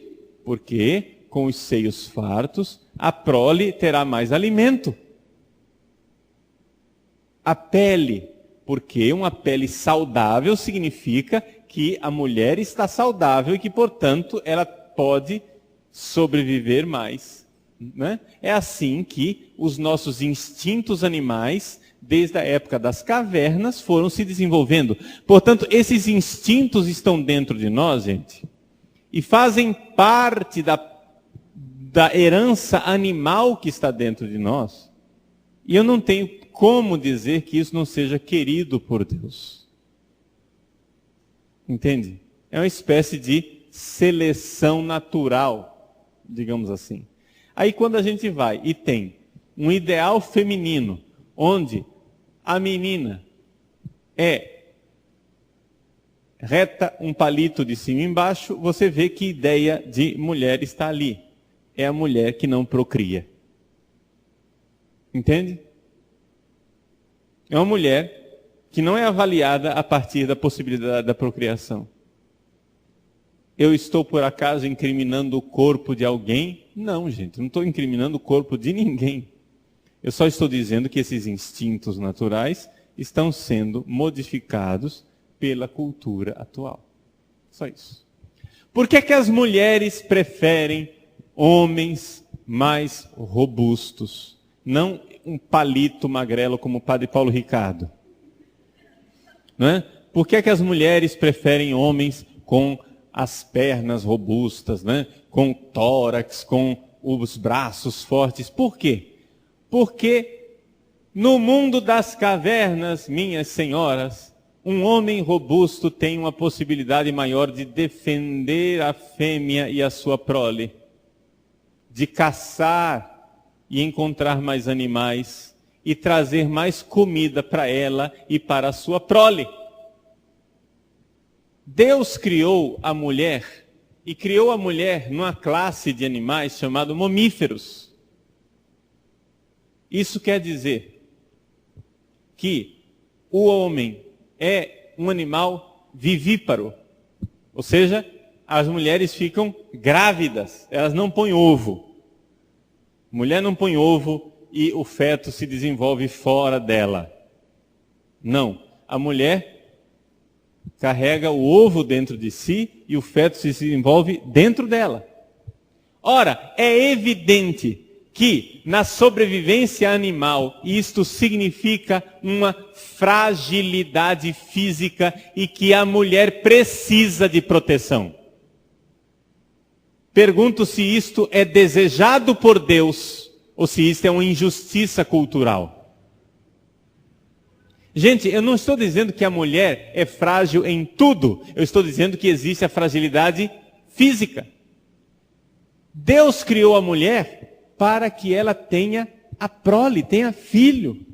porque com os seios fartos, a prole terá mais alimento. A pele, porque uma pele saudável significa que a mulher está saudável e que, portanto, ela pode sobreviver mais. Né? É assim que os nossos instintos animais, desde a época das cavernas, foram se desenvolvendo. Portanto, esses instintos estão dentro de nós, gente, e fazem parte da herança animal que está dentro de nós. E eu não tenho como dizer que isso não seja querido por Deus. Entende? É uma espécie de seleção natural, digamos assim. Aí quando a gente vai e tem um ideal feminino, onde a menina é reta, um palito de cima e embaixo, você vê que ideia de mulher está ali. É a mulher que não procria. Entende? É uma mulher que não é avaliada a partir da possibilidade da procriação. Eu estou, por acaso, incriminando o corpo de alguém? Não, gente, não estou incriminando o corpo de ninguém. Eu só estou dizendo que esses instintos naturais estão sendo modificados pela cultura atual. Só isso. Por que as mulheres preferem homens mais robustos? Não um palito magrelo como o padre Paulo Ricardo. Não é? Por que as mulheres preferem homens com as pernas robustas, né? Com tórax, com os braços fortes? Por quê? Porque no mundo das cavernas, minhas senhoras, um homem robusto tem uma possibilidade maior de defender a fêmea e a sua prole, de caçar e encontrar mais animais e trazer mais comida para ela e para a sua prole. Deus criou a mulher, e criou a mulher numa classe de animais chamado mamíferos. Isso quer dizer que o homem é um animal vivíparo, ou seja, as mulheres ficam grávidas, elas não põem ovo. Mulher não põe ovo e o feto se desenvolve fora dela. Não, a mulher carrega o ovo dentro de si e o feto se desenvolve dentro dela. Ora, é evidente que na sobrevivência animal isto significa uma fragilidade física e que a mulher precisa de proteção. Pergunto se isto é desejado por Deus ou se isto é uma injustiça cultural. Gente, eu não estou dizendo que a mulher é frágil em tudo. Eu estou dizendo que existe a fragilidade física. Deus criou a mulher para que ela tenha a prole, tenha filho.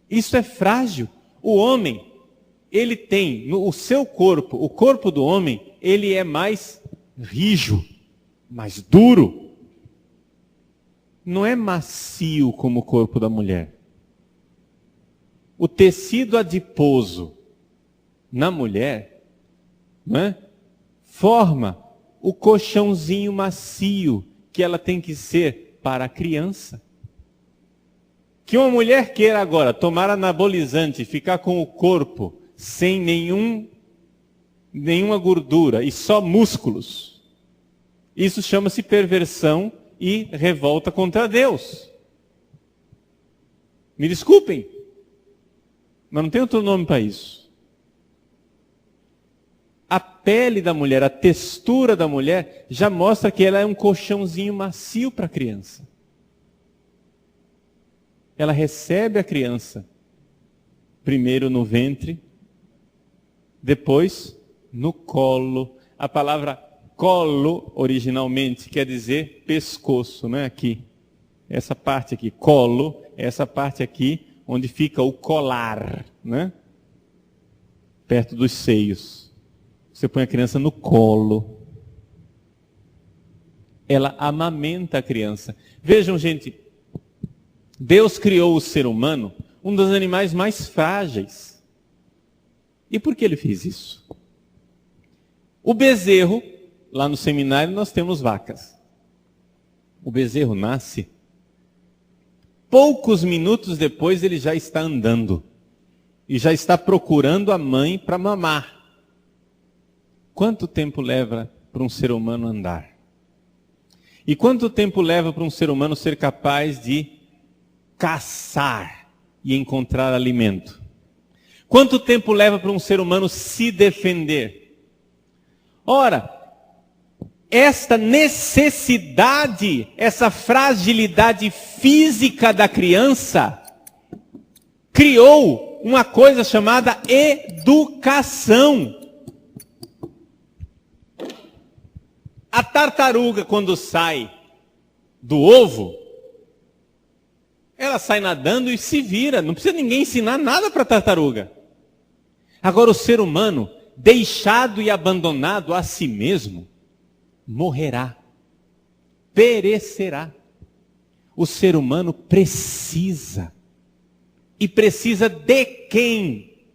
Isso é frágil. O homem, ele tem no seu corpo, o corpo do homem, ele é mais rijo, mais duro. Não é macio como o corpo da mulher. O tecido adiposo na mulher, não é? Forma o colchãozinho macio que ela tem que ser para a criança. Que uma mulher queira agora tomar anabolizante, ficar com o corpo sem nenhuma gordura e só músculos, isso chama-se perversão e revolta contra Deus. Me desculpem, mas não tem outro nome para isso. A pele da mulher, a textura da mulher, já mostra que ela é um colchãozinho macio para a criança. Ela recebe a criança, primeiro no ventre, depois no colo. A palavra colo, originalmente, quer dizer pescoço, não é aqui? Essa parte aqui, colo, é essa parte aqui, onde fica o colar, né? Perto dos seios. Você põe a criança no colo. Ela amamenta a criança. Vejam, gente, Deus criou o ser humano, um dos animais mais frágeis. E por que ele fez isso? O bezerro, lá no seminário nós temos vacas. O bezerro nasce, poucos minutos depois ele já está andando. E já está procurando a mãe para mamar. Quanto tempo leva para um ser humano andar? E quanto tempo leva para um ser humano ser capaz de caçar e encontrar alimento? Quanto tempo leva para um ser humano se defender? Ora, esta necessidade, essa fragilidade física da criança, criou uma coisa chamada educação. A tartaruga, quando sai do ovo, ela sai nadando e se vira. Não precisa ninguém ensinar nada para a tartaruga. Agora, o ser humano, deixado e abandonado a si mesmo, morrerá, perecerá. O ser humano precisa. E precisa de quem?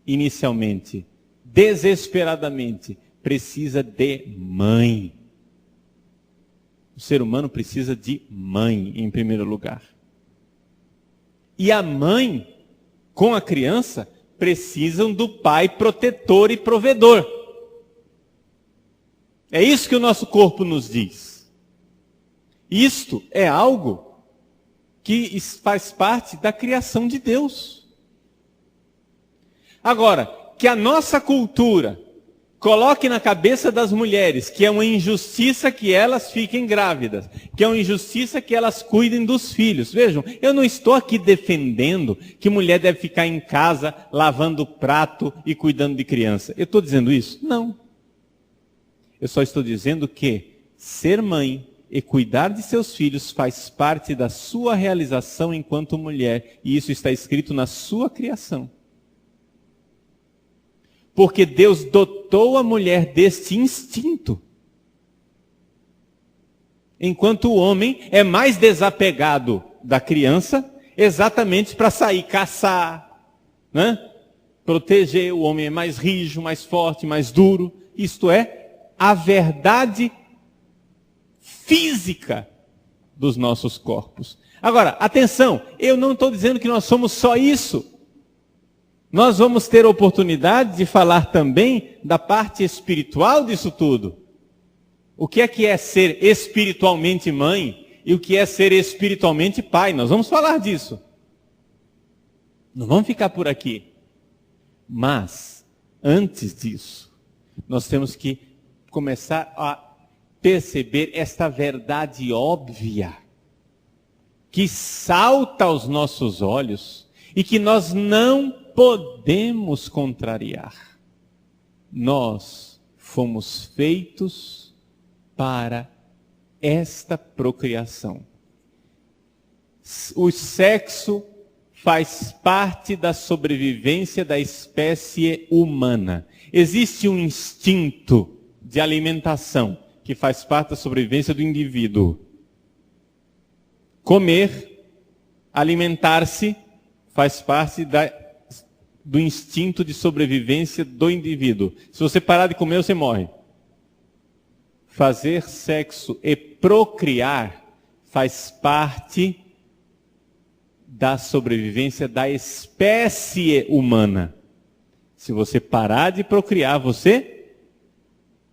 Inicialmente, desesperadamente, precisa de mãe. O ser humano precisa de mãe, em primeiro lugar. E a mãe, com a criança, precisam do pai protetor e provedor. É isso que o nosso corpo nos diz. Isto é algo que faz parte da criação de Deus. Agora, que a nossa cultura coloque na cabeça das mulheres que é uma injustiça que elas fiquem grávidas, que é uma injustiça que elas cuidem dos filhos. Vejam, eu não estou aqui defendendo que mulher deve ficar em casa lavando prato e cuidando de criança. Eu estou dizendo isso? Não. Eu só estou dizendo que ser mãe e cuidar de seus filhos faz parte da sua realização enquanto mulher, e isso está escrito na sua criação. Porque Deus dotou a mulher deste instinto. Enquanto o homem é mais desapegado da criança, exatamente para sair caçar, né? Proteger. O homem é mais rijo, mais forte, mais duro. Isto é a verdade física dos nossos corpos. Agora, atenção, eu não estou dizendo que nós somos só isso. Nós vamos ter oportunidade de falar também da parte espiritual disso tudo. O que é ser espiritualmente mãe e o que é ser espiritualmente pai. Nós vamos falar disso. Não vamos ficar por aqui. Mas, antes disso, nós temos que começar a perceber esta verdade óbvia que salta aos nossos olhos e que nós não podemos contrariar. Nós fomos feitos para esta procriação. O sexo faz parte da sobrevivência da espécie humana. Existe um instinto de alimentação que faz parte da sobrevivência do indivíduo. Comer, alimentar-se, faz parte do instinto de sobrevivência do indivíduo. Se você parar de comer, você morre. Fazer sexo e procriar faz parte da sobrevivência da espécie humana. Se você parar de procriar, você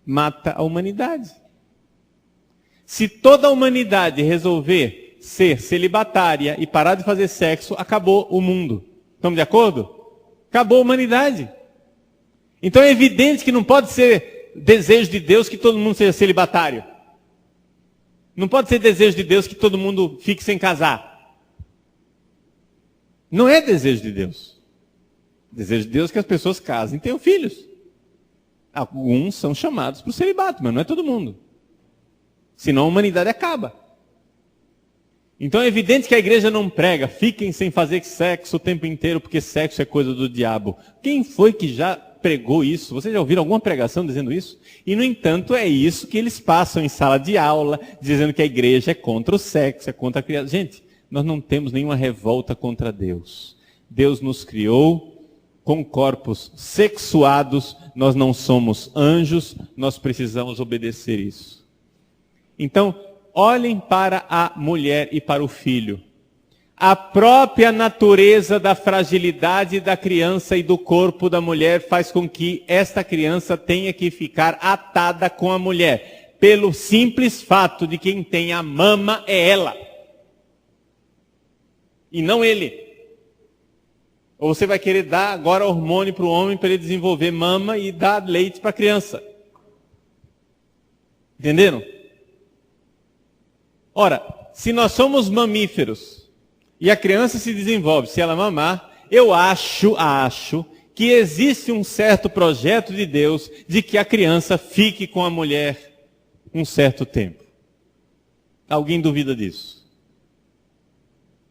mata a humanidade. Se toda a humanidade resolver ser celibatária e parar de fazer sexo, acabou o mundo. Estamos de acordo? Acabou a humanidade. Então é evidente que não pode ser desejo de Deus que todo mundo seja celibatário. Não pode ser desejo de Deus que todo mundo fique sem casar. Não é desejo de Deus. Desejo de Deus é que as pessoas casem e tenham filhos. Alguns são chamados para o celibato, mas não é todo mundo. Senão a humanidade acaba. Então é evidente que a igreja não prega, fiquem sem fazer sexo o tempo inteiro, porque sexo é coisa do diabo. Quem foi que já pregou isso? Vocês já ouviram alguma pregação dizendo isso? E no entanto é isso que eles passam em sala de aula, dizendo que a igreja é contra o sexo, é contra a criança. Gente, nós não temos nenhuma revolta contra Deus. Deus nos criou com corpos sexuados, nós não somos anjos, nós precisamos obedecer isso. Então, olhem para a mulher e para o filho. A própria natureza da fragilidade da criança e do corpo da mulher faz com que esta criança tenha que ficar atada com a mulher, pelo simples fato de quem tem a mama é ela, e não ele. Ou você vai querer dar agora hormônio para o homem para ele desenvolver mama e dar leite para a criança. Entenderam? Ora, se nós somos mamíferos e a criança se desenvolve, se ela mamar, eu acho que existe um certo projeto de Deus de que a criança fique com a mulher um certo tempo. Alguém duvida disso?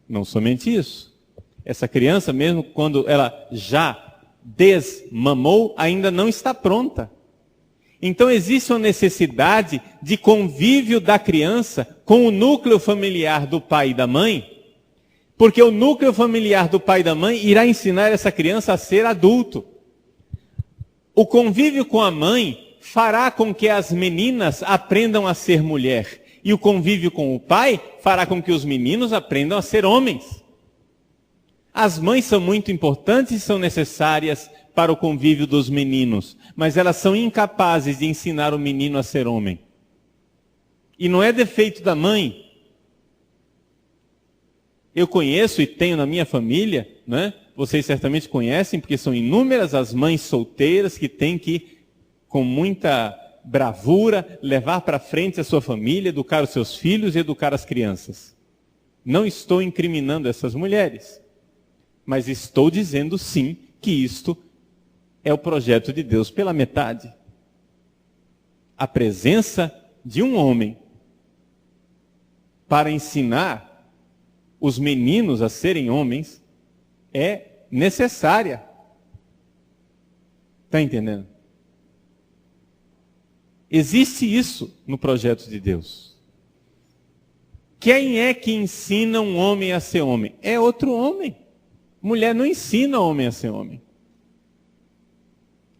Não somente isso. Essa criança, mesmo quando ela já desmamou, ainda não está pronta. Então existe uma necessidade de convívio da criança com o núcleo familiar do pai e da mãe, porque o núcleo familiar do pai e da mãe irá ensinar essa criança a ser adulto. O convívio com a mãe fará com que as meninas aprendam a ser mulher, e o convívio com o pai fará com que os meninos aprendam a ser homens. As mães são muito importantes e são necessárias para o convívio dos meninos, mas elas são incapazes de ensinar o menino a ser homem. E não é defeito da mãe. Eu conheço e tenho na minha família, né? Vocês certamente conhecem, porque são inúmeras as mães solteiras que têm que, com muita bravura, levar para frente a sua família, educar os seus filhos e educar as crianças. Não estou incriminando essas mulheres, mas estou dizendo sim que isto é o projeto de Deus pela metade. A presença de um homem para ensinar os meninos a serem homens é necessária. Está entendendo? Existe isso no projeto de Deus. Quem é que ensina um homem a ser homem? É outro homem. Mulher não ensina homem a ser homem.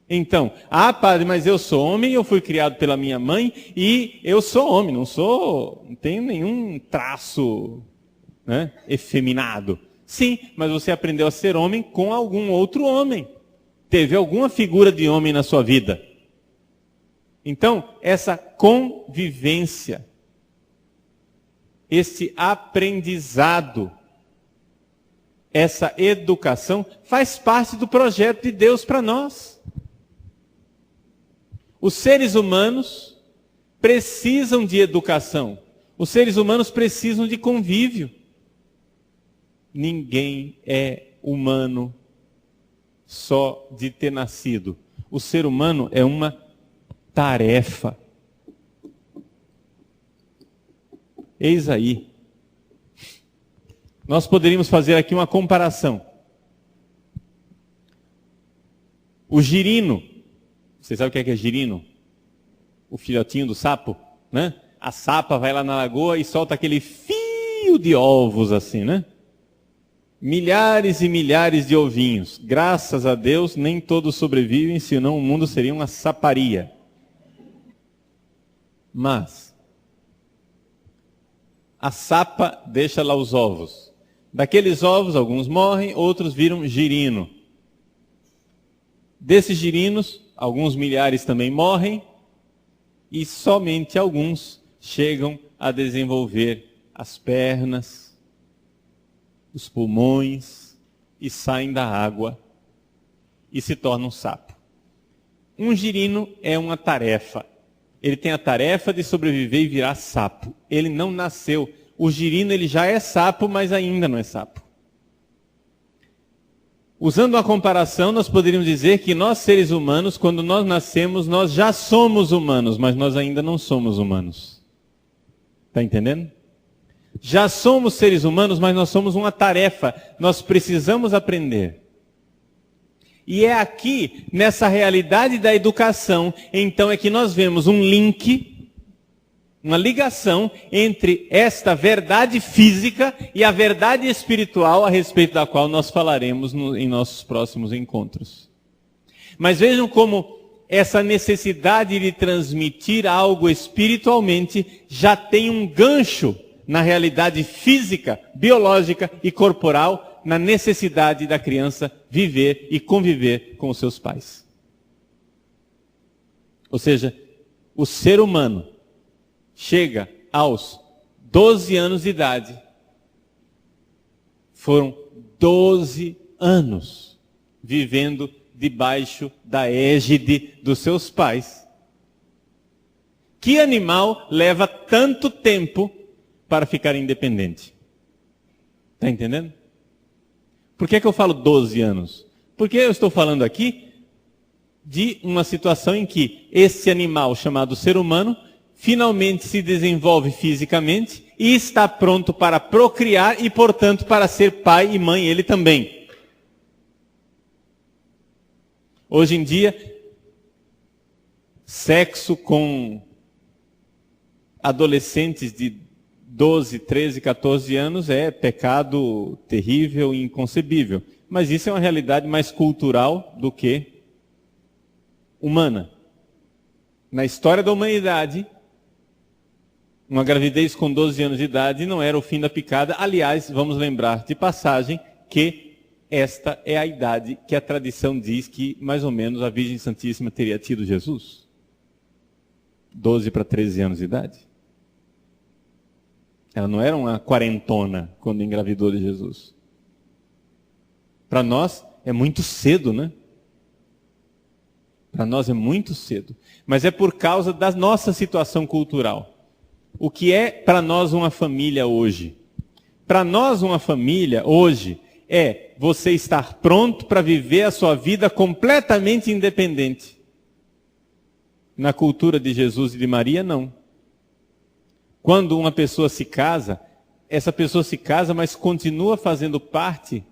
Então, padre, mas eu sou homem, eu fui criado pela minha mãe e eu sou homem, não tenho nenhum traço, né, efeminado. Sim, mas você aprendeu a ser homem com algum outro homem. Teve alguma figura de homem na sua vida. Então, essa convivência, esse aprendizado, essa educação faz parte do projeto de Deus para nós. Os seres humanos precisam de educação. Os seres humanos precisam de convívio. Ninguém é humano só de ter nascido. O ser humano é uma tarefa. Eis aí. Nós poderíamos fazer aqui uma comparação. O girino. Você sabe o que é girino? O filhotinho do sapo, né? A sapa vai lá na lagoa e solta aquele fio de ovos assim, né? Milhares e milhares de ovinhos. Graças a Deus, nem todos sobrevivem, senão o mundo seria uma saparia. Mas a sapa deixa lá os ovos. Daqueles ovos, alguns morrem, outros viram girino. Desses girinos, alguns milhares também morrem e somente alguns chegam a desenvolver as pernas, os pulmões e saem da água e se tornam sapo. Um girino é uma tarefa. Ele tem a tarefa de sobreviver e virar sapo. Ele não nasceu. O girino ele já é sapo, mas ainda não é sapo. Usando uma comparação, nós poderíamos dizer que nós, seres humanos, quando nós nascemos, nós já somos humanos, mas nós ainda não somos humanos. Está entendendo? Já somos seres humanos, mas nós somos uma tarefa. Nós precisamos aprender. E é aqui, nessa realidade da educação, então é que nós vemos um link, uma ligação entre esta verdade física e a verdade espiritual a respeito da qual nós falaremos em nossos próximos encontros. Mas vejam como essa necessidade de transmitir algo espiritualmente já tem um gancho na realidade física, biológica e corporal, na necessidade da criança viver e conviver com os seus pais. Ou seja, o ser humano chega aos 12 anos de idade. Foram 12 anos vivendo debaixo da égide dos seus pais. Que animal leva tanto tempo para ficar independente? Está entendendo? Por que eu falo 12 anos? Porque eu estou falando aqui de uma situação em que esse animal chamado ser humano finalmente se desenvolve fisicamente e está pronto para procriar e, portanto, para ser pai e mãe ele também. Hoje em dia, sexo com adolescentes de 12, 13, 14 anos é pecado terrível e inconcebível. Mas isso é uma realidade mais cultural do que humana. Na história da humanidade, uma gravidez com 12 anos de idade não era o fim da picada. Aliás, vamos lembrar de passagem que esta é a idade que a tradição diz que mais ou menos a Virgem Santíssima teria tido Jesus. 12 para 13 anos de idade. Ela não era uma quarentona quando engravidou de Jesus. Para nós é muito cedo, né? Para nós é muito cedo. Mas é por causa da nossa situação cultural. O que é para nós uma família hoje? Para nós uma família hoje é você estar pronto para viver a sua vida completamente independente. Na cultura de Jesus e de Maria, não. Quando uma pessoa se casa, essa pessoa se casa, mas continua fazendo parte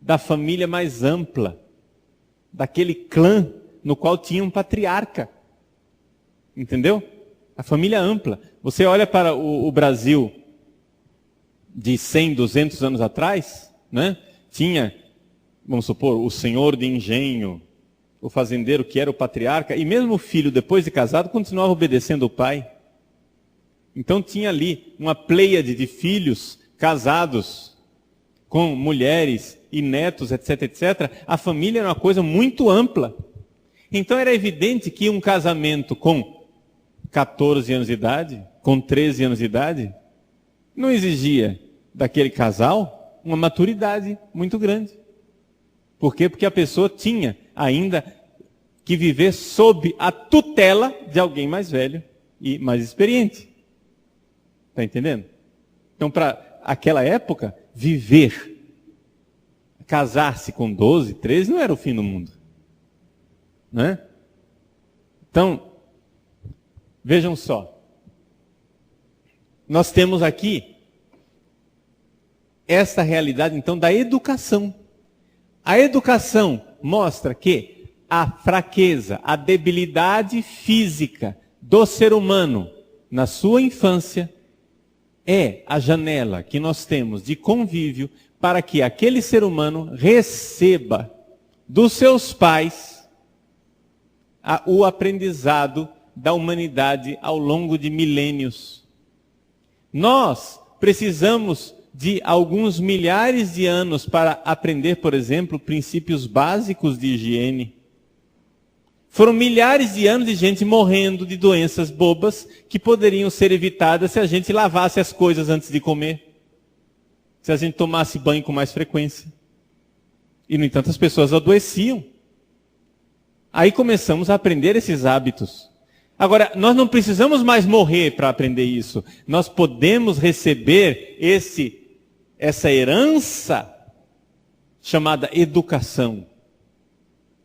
da família mais ampla, daquele clã no qual tinha um patriarca. Entendeu? A família ampla. Você olha para o Brasil de 100, 200 anos atrás, né? Tinha, vamos supor, o senhor de engenho, o fazendeiro que era o patriarca, e mesmo o filho, depois de casado, continuava obedecendo o pai. Então tinha ali uma pleiade de filhos casados com mulheres e netos, etc, etc. A família era uma coisa muito ampla. Então era evidente que um casamento com 14 anos de idade, com 13 anos de idade, não exigia daquele casal uma maturidade muito grande. Por quê? Porque a pessoa tinha ainda que viver sob a tutela de alguém mais velho e mais experiente. Está entendendo? Então, para aquela época, casar-se com 12, 13 não era o fim do mundo. Não é? Então, vejam só. Nós temos aqui essa realidade, então, da educação. A educação mostra que a fraqueza, a debilidade física do ser humano na sua infância é a janela que nós temos de convívio para que aquele ser humano receba dos seus pais o aprendizado da humanidade ao longo de milênios. Nós precisamos de alguns milhares de anos para aprender, por exemplo, princípios básicos de higiene. Foram milhares de anos de gente morrendo de doenças bobas que poderiam ser evitadas se a gente lavasse as coisas antes de comer. Se a gente tomasse banho com mais frequência. E, no entanto, as pessoas adoeciam. Aí começamos a aprender esses hábitos. Agora, nós não precisamos mais morrer para aprender isso. Nós podemos receber essa herança chamada educação.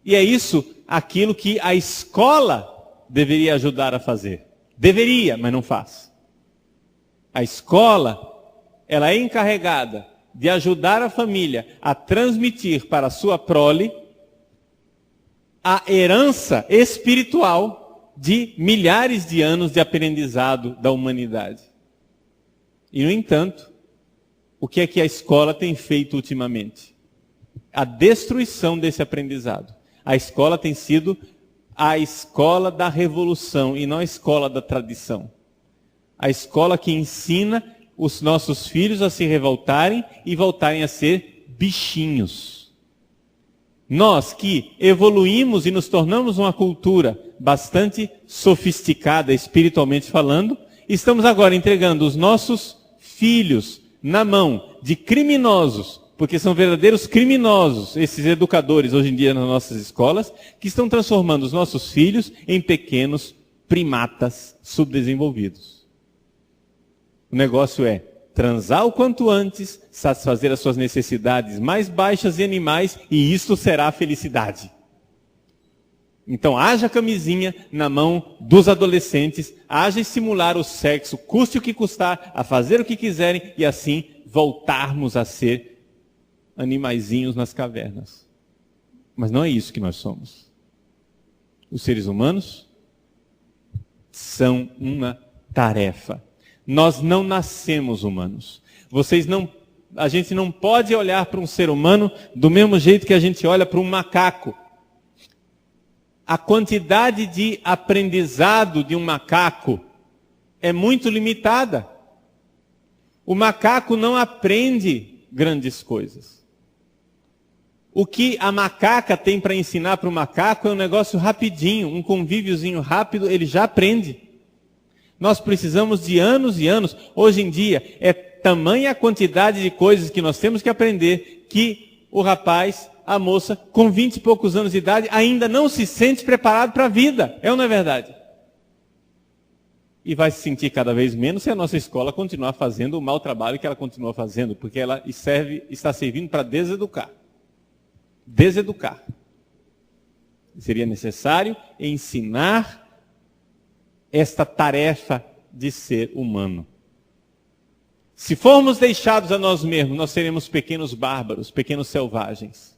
E é isso aquilo que a escola deveria ajudar a fazer. Deveria, mas não faz. A escola, ela é encarregada de ajudar a família a transmitir para a sua prole a herança espiritual de milhares de anos de aprendizado da humanidade. E, no entanto, o que é que a escola tem feito ultimamente? A destruição desse aprendizado. A escola tem sido a escola da revolução e não a escola da tradição. A escola que ensina os nossos filhos a se revoltarem e voltarem a ser bichinhos. Nós que evoluímos e nos tornamos uma cultura bastante sofisticada, espiritualmente falando, estamos agora entregando os nossos filhos na mão de criminosos, porque são verdadeiros criminosos, esses educadores hoje em dia nas nossas escolas, que estão transformando os nossos filhos em pequenos primatas subdesenvolvidos. O negócio é transar o quanto antes, satisfazer as suas necessidades mais baixas e animais, e isto será a felicidade. Então, haja camisinha na mão dos adolescentes, haja estimular o sexo, custe o que custar, a fazer o que quiserem, e assim voltarmos a ser animaizinhos nas cavernas. Mas não é isso que nós somos. Os seres humanos são uma tarefa. Nós não nascemos humanos. A gente não pode olhar para um ser humano do mesmo jeito que a gente olha para um macaco. A quantidade de aprendizado de um macaco é muito limitada. O macaco não aprende grandes coisas. O que a macaca tem para ensinar para o macaco é um negócio rapidinho, um convíviozinho rápido, ele já aprende. Nós precisamos de anos e anos. Hoje em dia, é tamanha a quantidade de coisas que nós temos que aprender que o rapaz, a moça, com 20 e poucos anos de idade, ainda não se sente preparado para a vida. É ou não é verdade? E vai se sentir cada vez menos se a nossa escola continuar fazendo o mau trabalho que ela continua fazendo, porque ela está servindo para deseducar. Deseducar. Seria necessário ensinar esta tarefa de ser humano. Se formos deixados a nós mesmos, nós seremos pequenos bárbaros, pequenos selvagens.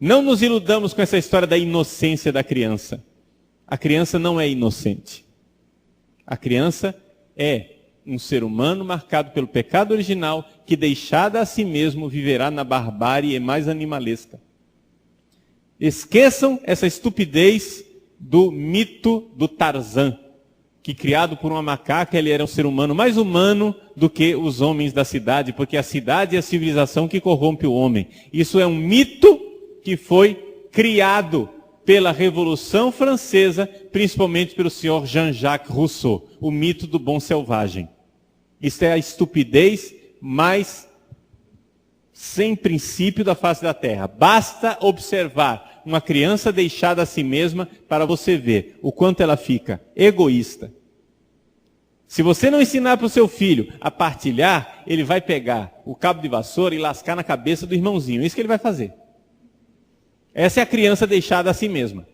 Não nos iludamos com essa história da inocência da criança. A criança não é inocente. A criança é um ser humano marcado pelo pecado original, que deixada a si mesmo viverá na barbárie e mais animalesca. Esqueçam essa estupidez do mito do Tarzan, que criado por uma macaca, ele era um ser humano mais humano do que os homens da cidade, porque a cidade é a civilização que corrompe o homem. Isso é um mito que foi criado pela Revolução Francesa, principalmente pelo senhor Jean-Jacques Rousseau, o mito do bom selvagem. Isso é a estupidez mais sem princípio da face da terra. Basta observar uma criança deixada a si mesma para você ver o quanto ela fica egoísta. Se você não ensinar para o seu filho a partilhar, ele vai pegar o cabo de vassoura e lascar na cabeça do irmãozinho. É isso que ele vai fazer. Essa é a criança deixada a si mesma.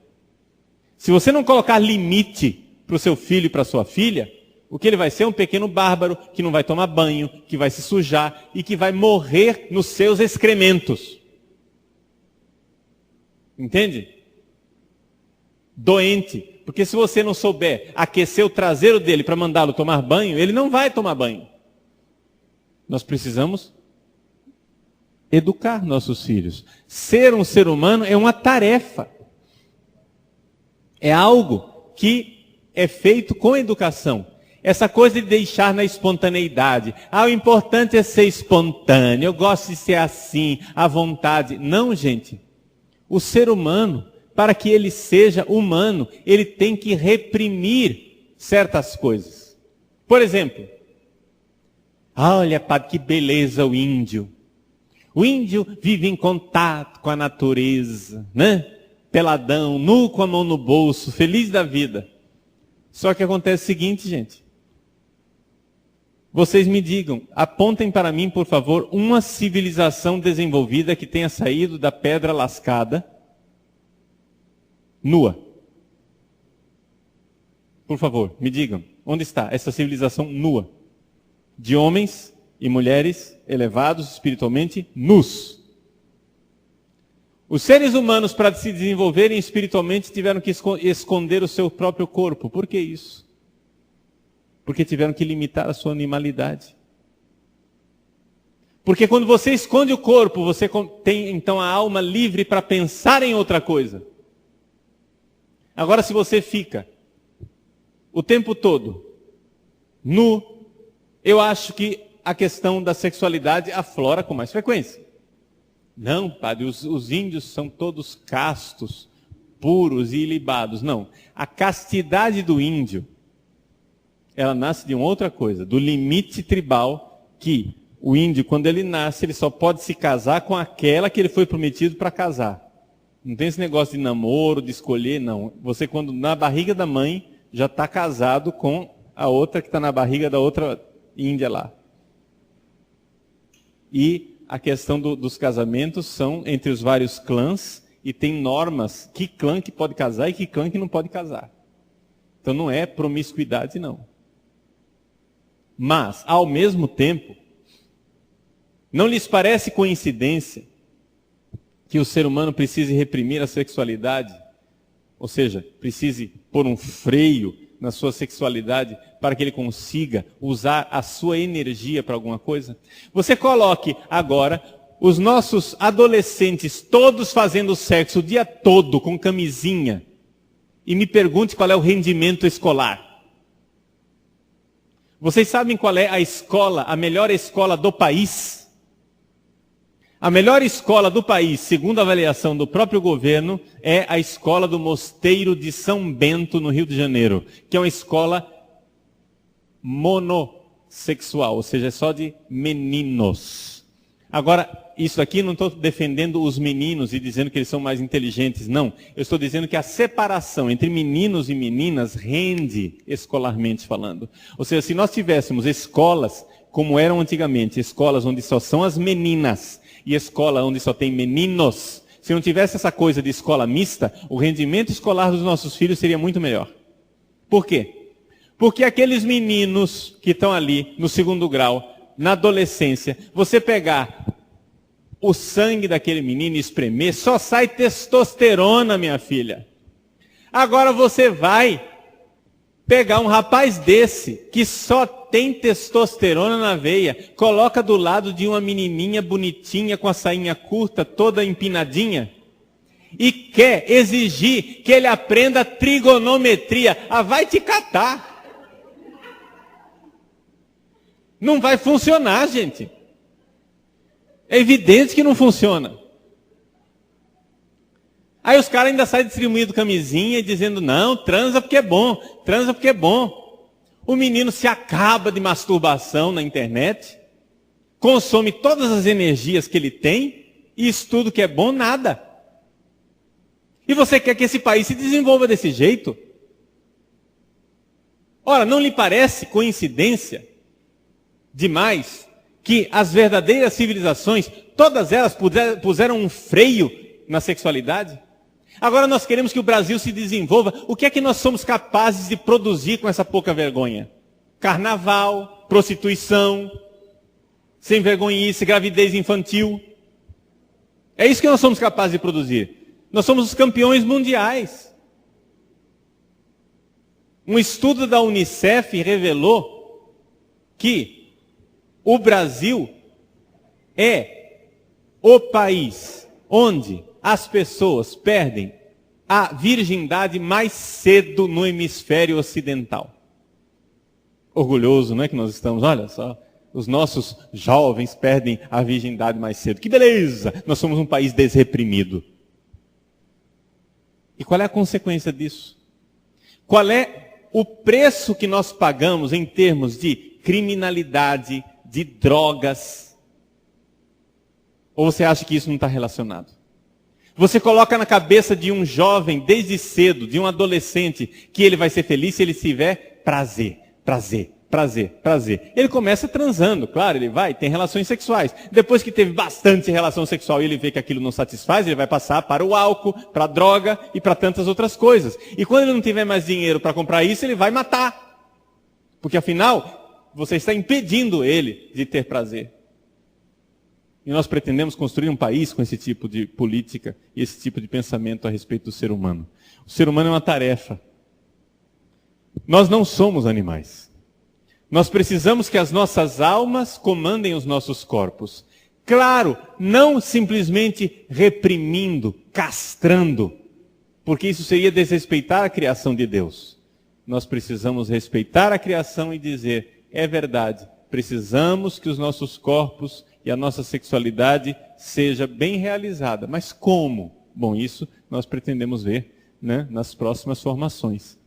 Se você não colocar limite para o seu filho e para a sua filha, o que ele vai ser é um pequeno bárbaro que não vai tomar banho, que vai se sujar e que vai morrer nos seus excrementos. Entende? Doente. Porque se você não souber aquecer o traseiro dele para mandá-lo tomar banho, ele não vai tomar banho. Nós precisamos educar nossos filhos. Ser um ser humano é uma tarefa. É algo que é feito com educação. Essa coisa de deixar na espontaneidade. O importante é ser espontâneo. Eu gosto de ser assim, à vontade. Não, gente. O ser humano, para que ele seja humano, ele tem que reprimir certas coisas. Por exemplo, olha, padre, que beleza o índio. O índio vive em contato com a natureza, né? Peladão, nu com a mão no bolso, feliz da vida. Só que acontece o seguinte, gente. Vocês me digam, apontem para mim, por favor, uma civilização desenvolvida que tenha saído da pedra lascada nua. Por favor, me digam, onde está essa civilização nua? De homens e mulheres elevados espiritualmente nus. Os seres humanos, para se desenvolverem espiritualmente, tiveram que esconder o seu próprio corpo. Por que isso? Porque tiveram que limitar a sua animalidade. Porque quando você esconde o corpo, você tem então a alma livre para pensar em outra coisa. Agora, se você fica o tempo todo nu, eu acho que a questão da sexualidade aflora com mais frequência. Não, padre, os índios são todos castos, puros e ilibados. Não, a castidade do índio, ela nasce de uma outra coisa, do limite tribal, que o índio, quando ele nasce, ele só pode se casar com aquela que ele foi prometido para casar. Não tem esse negócio de namoro, de escolher, não. Você, quando na barriga da mãe, já está casado com a outra que está na barriga da outra índia lá. E a questão dos casamentos são entre os vários clãs e tem normas, que clã que pode casar e que clã que não pode casar. Então não é promiscuidade, não. Mas, ao mesmo tempo, não lhes parece coincidência que o ser humano precise reprimir a sexualidade? Ou seja, precise pôr um freio na sua sexualidade para que ele consiga usar a sua energia para alguma coisa? Você coloque agora os nossos adolescentes todos fazendo sexo o dia todo com camisinha e me pergunte qual é o rendimento escolar. Vocês sabem qual é a escola, a melhor escola do país? A melhor escola do país, segundo a avaliação do próprio governo, é a escola do Mosteiro de São Bento, no Rio de Janeiro, que é uma escola monossexual, ou seja, é só de meninos. Agora, isso aqui não estou defendendo os meninos e dizendo que eles são mais inteligentes, não. Eu estou dizendo que a separação entre meninos e meninas rende escolarmente falando. Ou seja, se nós tivéssemos escolas como eram antigamente, escolas onde só são as meninas e escola onde só tem meninos, se não tivesse essa coisa de escola mista, o rendimento escolar dos nossos filhos seria muito melhor. Por quê? Porque aqueles meninos que estão ali no segundo grau, na adolescência, você pegar o sangue daquele menino e espremer, só sai testosterona, minha filha. Agora você vai pegar um rapaz desse, que só tem testosterona na veia, coloca do lado de uma menininha bonitinha, com a sainha curta, toda empinadinha, e quer exigir que ele aprenda trigonometria. Ah, vai te catar. Não vai funcionar, gente. É evidente que não funciona. Aí os caras ainda saem distribuindo camisinha e dizendo, não, transa porque é bom, transa porque é bom. O menino se acaba de masturbação na internet, consome todas as energias que ele tem, e isso tudo que é bom, nada. E você quer que esse país se desenvolva desse jeito? Ora, não lhe parece coincidência demais que as verdadeiras civilizações, todas elas puseram um freio na sexualidade? Agora nós queremos que o Brasil se desenvolva. O que é que nós somos capazes de produzir com essa pouca vergonha? Carnaval, prostituição, sem vergonhice, gravidez infantil. É isso que nós somos capazes de produzir. Nós somos os campeões mundiais. Um estudo da Unicef revelou que o Brasil é o país onde as pessoas perdem a virgindade mais cedo no hemisfério ocidental. Orgulhoso, não é que nós estamos? Olha só, os nossos jovens perdem a virgindade mais cedo. Que beleza! Nós somos um país desreprimido. E qual é a consequência disso? Qual é o preço que nós pagamos em termos de criminalidade, de drogas? Ou você acha que isso não está relacionado? Você coloca na cabeça de um jovem, desde cedo, de um adolescente, que ele vai ser feliz se ele tiver prazer, prazer, prazer, prazer. Ele começa transando, claro, ele vai, tem relações sexuais. Depois que teve bastante relação sexual e ele vê que aquilo não satisfaz, ele vai passar para o álcool, para a droga e para tantas outras coisas. E quando ele não tiver mais dinheiro para comprar isso, ele vai matar. Porque afinal, você está impedindo ele de ter prazer. E nós pretendemos construir um país com esse tipo de política e esse tipo de pensamento a respeito do ser humano. O ser humano é uma tarefa. Nós não somos animais. Nós precisamos que as nossas almas comandem os nossos corpos. Claro, não simplesmente reprimindo, castrando, porque isso seria desrespeitar a criação de Deus. Nós precisamos respeitar a criação e dizer, é verdade, precisamos que os nossos corpos e a nossa sexualidade seja bem realizada. Mas como? Bom, isso nós pretendemos ver, né, nas próximas formações.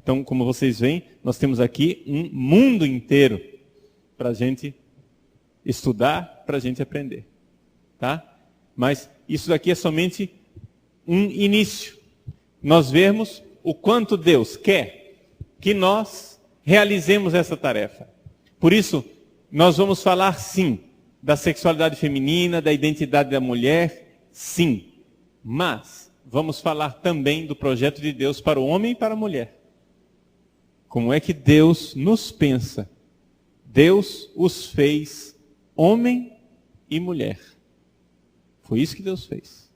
Então, como vocês veem, nós temos aqui um mundo inteiro para a gente estudar, para a gente aprender. Tá? Mas isso daqui é somente um início. Nós vemos o quanto Deus quer que nós realizemos essa tarefa. Por isso, nós vamos falar, sim, da sexualidade feminina, da identidade da mulher, sim. Mas vamos falar também do projeto de Deus para o homem e para a mulher. Como é que Deus nos pensa? Deus os fez homem e mulher. Foi isso que Deus fez.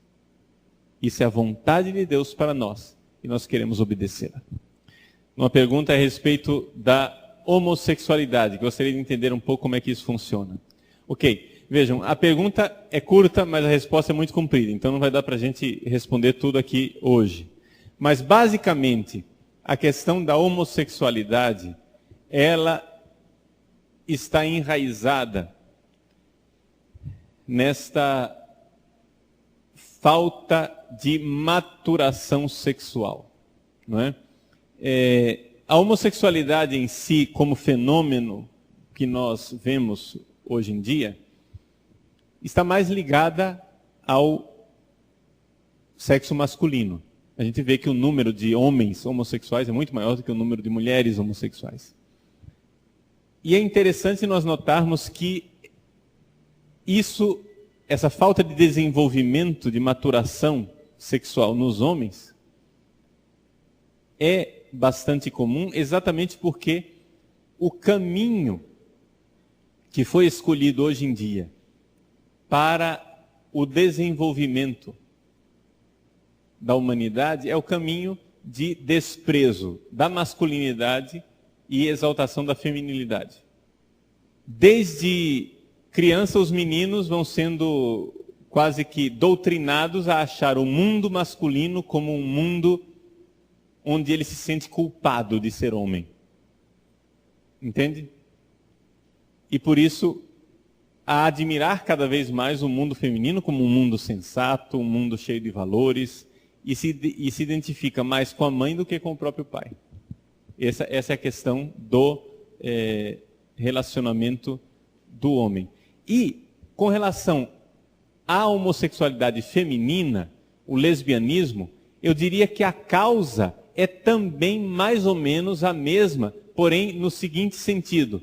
Isso é a vontade de Deus para nós. E nós queremos obedecê-la. Uma pergunta a respeito da homossexualidade. Gostaria de entender um pouco como é que isso funciona. Ok, vejam, a pergunta é curta, mas a resposta é muito comprida. Então não vai dar para a gente responder tudo aqui hoje. Mas basicamente, a questão da homossexualidade, ela está enraizada nesta falta de maturação sexual. Não é? A homossexualidade em si, como fenômeno que nós vemos hoje em dia, está mais ligada ao sexo masculino. A gente vê que o número de homens homossexuais é muito maior do que o número de mulheres homossexuais. E é interessante nós notarmos que essa falta de desenvolvimento, de maturação sexual nos homens, é bastante comum, exatamente porque o caminho que foi escolhido hoje em dia para o desenvolvimento da humanidade é o caminho de desprezo da masculinidade e exaltação da feminilidade. Desde criança, os meninos vão sendo quase que doutrinados a achar o mundo masculino como um mundo onde ele se sente culpado de ser homem. Entende? E por isso, a admirar cada vez mais o mundo feminino como um mundo sensato, um mundo cheio de valores, e se identifica mais com a mãe do que com o próprio pai. Essa é a questão do relacionamento do homem. E, com relação à homossexualidade feminina, o lesbianismo, eu diria que a causa é também mais ou menos a mesma, porém no seguinte sentido.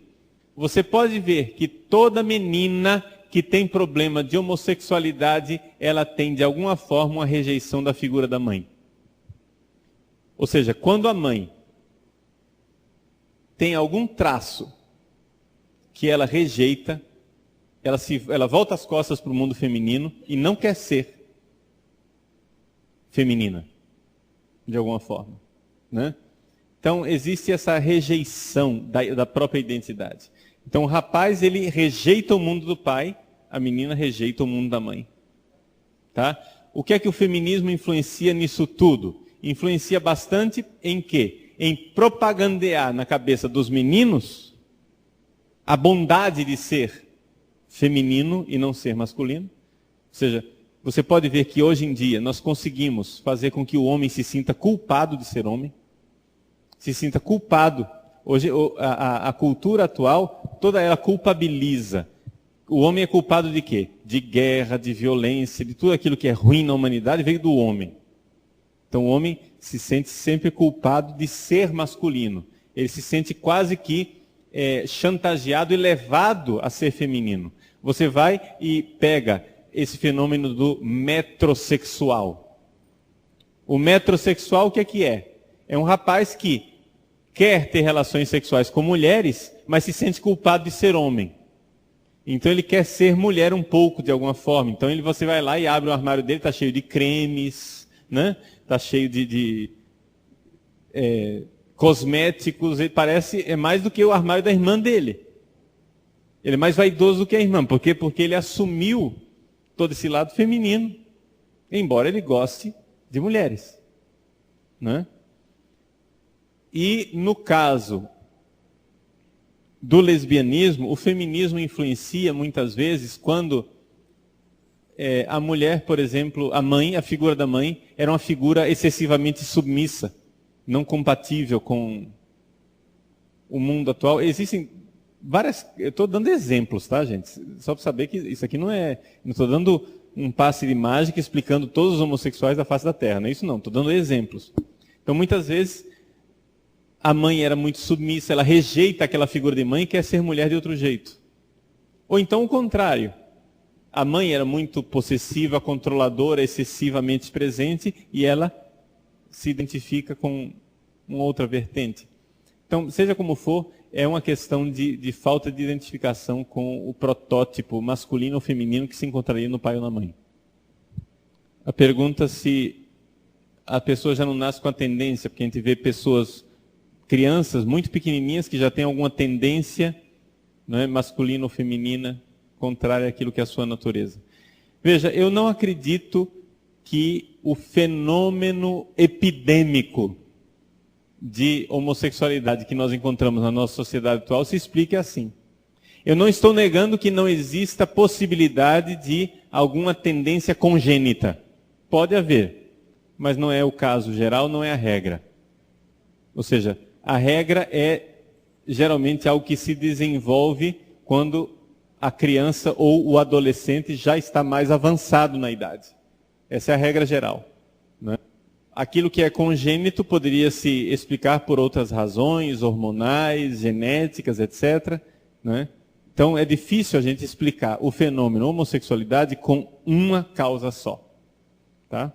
Você pode ver que toda menina que tem problema de homossexualidade, ela tem de alguma forma uma rejeição da figura da mãe. Ou seja, quando a mãe tem algum traço que ela rejeita, ela volta as costas para o mundo feminino e não quer ser feminina, de alguma forma, né? Então, existe essa rejeição da própria identidade. Então, o rapaz, ele rejeita o mundo do pai, a menina rejeita o mundo da mãe. Tá? O que é que o feminismo influencia nisso tudo? Influencia bastante em quê? Em propagandear na cabeça dos meninos a bondade de ser feminino e não ser masculino. Ou seja, você pode ver que hoje em dia nós conseguimos fazer com que o homem se sinta culpado de ser homem. Se sinta culpado. Hoje a cultura atual, toda ela culpabiliza. O homem é culpado de quê? De guerra, de violência, de tudo aquilo que é ruim na humanidade veio do homem. Então o homem se sente sempre culpado de ser masculino. Ele se sente quase que chantageado e levado a ser feminino. Você vai e pega esse fenômeno do metrosexual. O metrosexual o que é que é? É um rapaz que quer ter relações sexuais com mulheres, mas se sente culpado de ser homem. Então ele quer ser mulher um pouco, de alguma forma. Então você vai lá e abre o armário dele, está cheio de cremes, né? Está cheio de cosméticos, ele parece mais do que o armário da irmã dele. Ele é mais vaidoso do que a irmã. Por quê? Porque ele assumiu todo esse lado feminino, embora ele goste de mulheres, né? E no caso do lesbianismo, o feminismo influencia muitas vezes quando a mulher, por exemplo, a mãe, a figura da mãe, era uma figura excessivamente submissa, não compatível com o mundo atual. Existem várias... Eu estou dando exemplos, tá, gente? Só para saber que isso aqui não é... Não estou dando um passe de mágica explicando todos os homossexuais da face da Terra. Não é isso não, estou dando exemplos. Então, muitas vezes... A mãe era muito submissa, ela rejeita aquela figura de mãe e quer ser mulher de outro jeito. Ou então o contrário. A mãe era muito possessiva, controladora, excessivamente presente e ela se identifica com uma outra vertente. Então, seja como for, é uma questão de falta de identificação com o protótipo masculino ou feminino que se encontraria no pai ou na mãe. A pergunta se a pessoa já não nasce com a tendência, porque a gente vê crianças muito pequenininhas que já têm alguma tendência, né, masculina ou feminina, contrária àquilo que é a sua natureza. Veja, eu não acredito que o fenômeno epidêmico de homossexualidade que nós encontramos na nossa sociedade atual se explique assim. Eu não estou negando que não exista possibilidade de alguma tendência congênita. Pode haver, mas não é o caso geral, não é a regra. Ou seja, a regra é geralmente algo que se desenvolve quando a criança ou o adolescente já está mais avançado na idade. Essa é a regra geral, né? Aquilo que é congênito poderia se explicar por outras razões, hormonais, genéticas, etc., né? Então é difícil a gente explicar o fenômeno homossexualidade com uma causa só. Tá?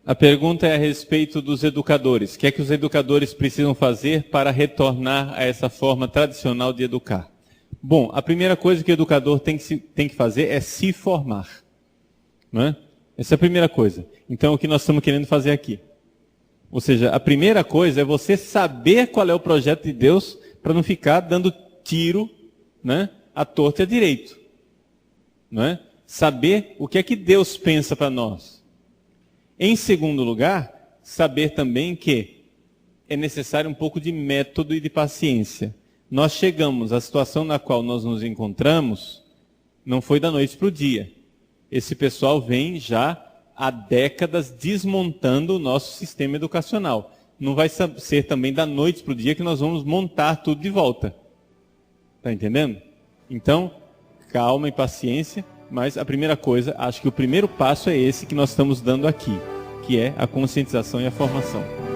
A pergunta é a respeito dos educadores. O que é que os educadores precisam fazer para retornar a essa forma tradicional de educar? Bom, a primeira coisa que o educador tem que fazer é se formar. Não é? Essa é a primeira coisa. Então, o que nós estamos querendo fazer aqui? Ou seja, a primeira coisa é você saber qual é o projeto de Deus para não ficar dando tiro, né, à torta e à direito. Não é? Saber o que é que Deus pensa para nós. Em segundo lugar, saber também que é necessário um pouco de método e de paciência. Nós chegamos à situação na qual nós nos encontramos, não foi da noite para o dia. Esse pessoal vem já há décadas desmontando o nosso sistema educacional. Não vai ser também da noite para o dia que nós vamos montar tudo de volta. Está entendendo? Então, calma e paciência, mas a primeira coisa, acho que o primeiro passo é esse que nós estamos dando aqui, que é a conscientização e a formação.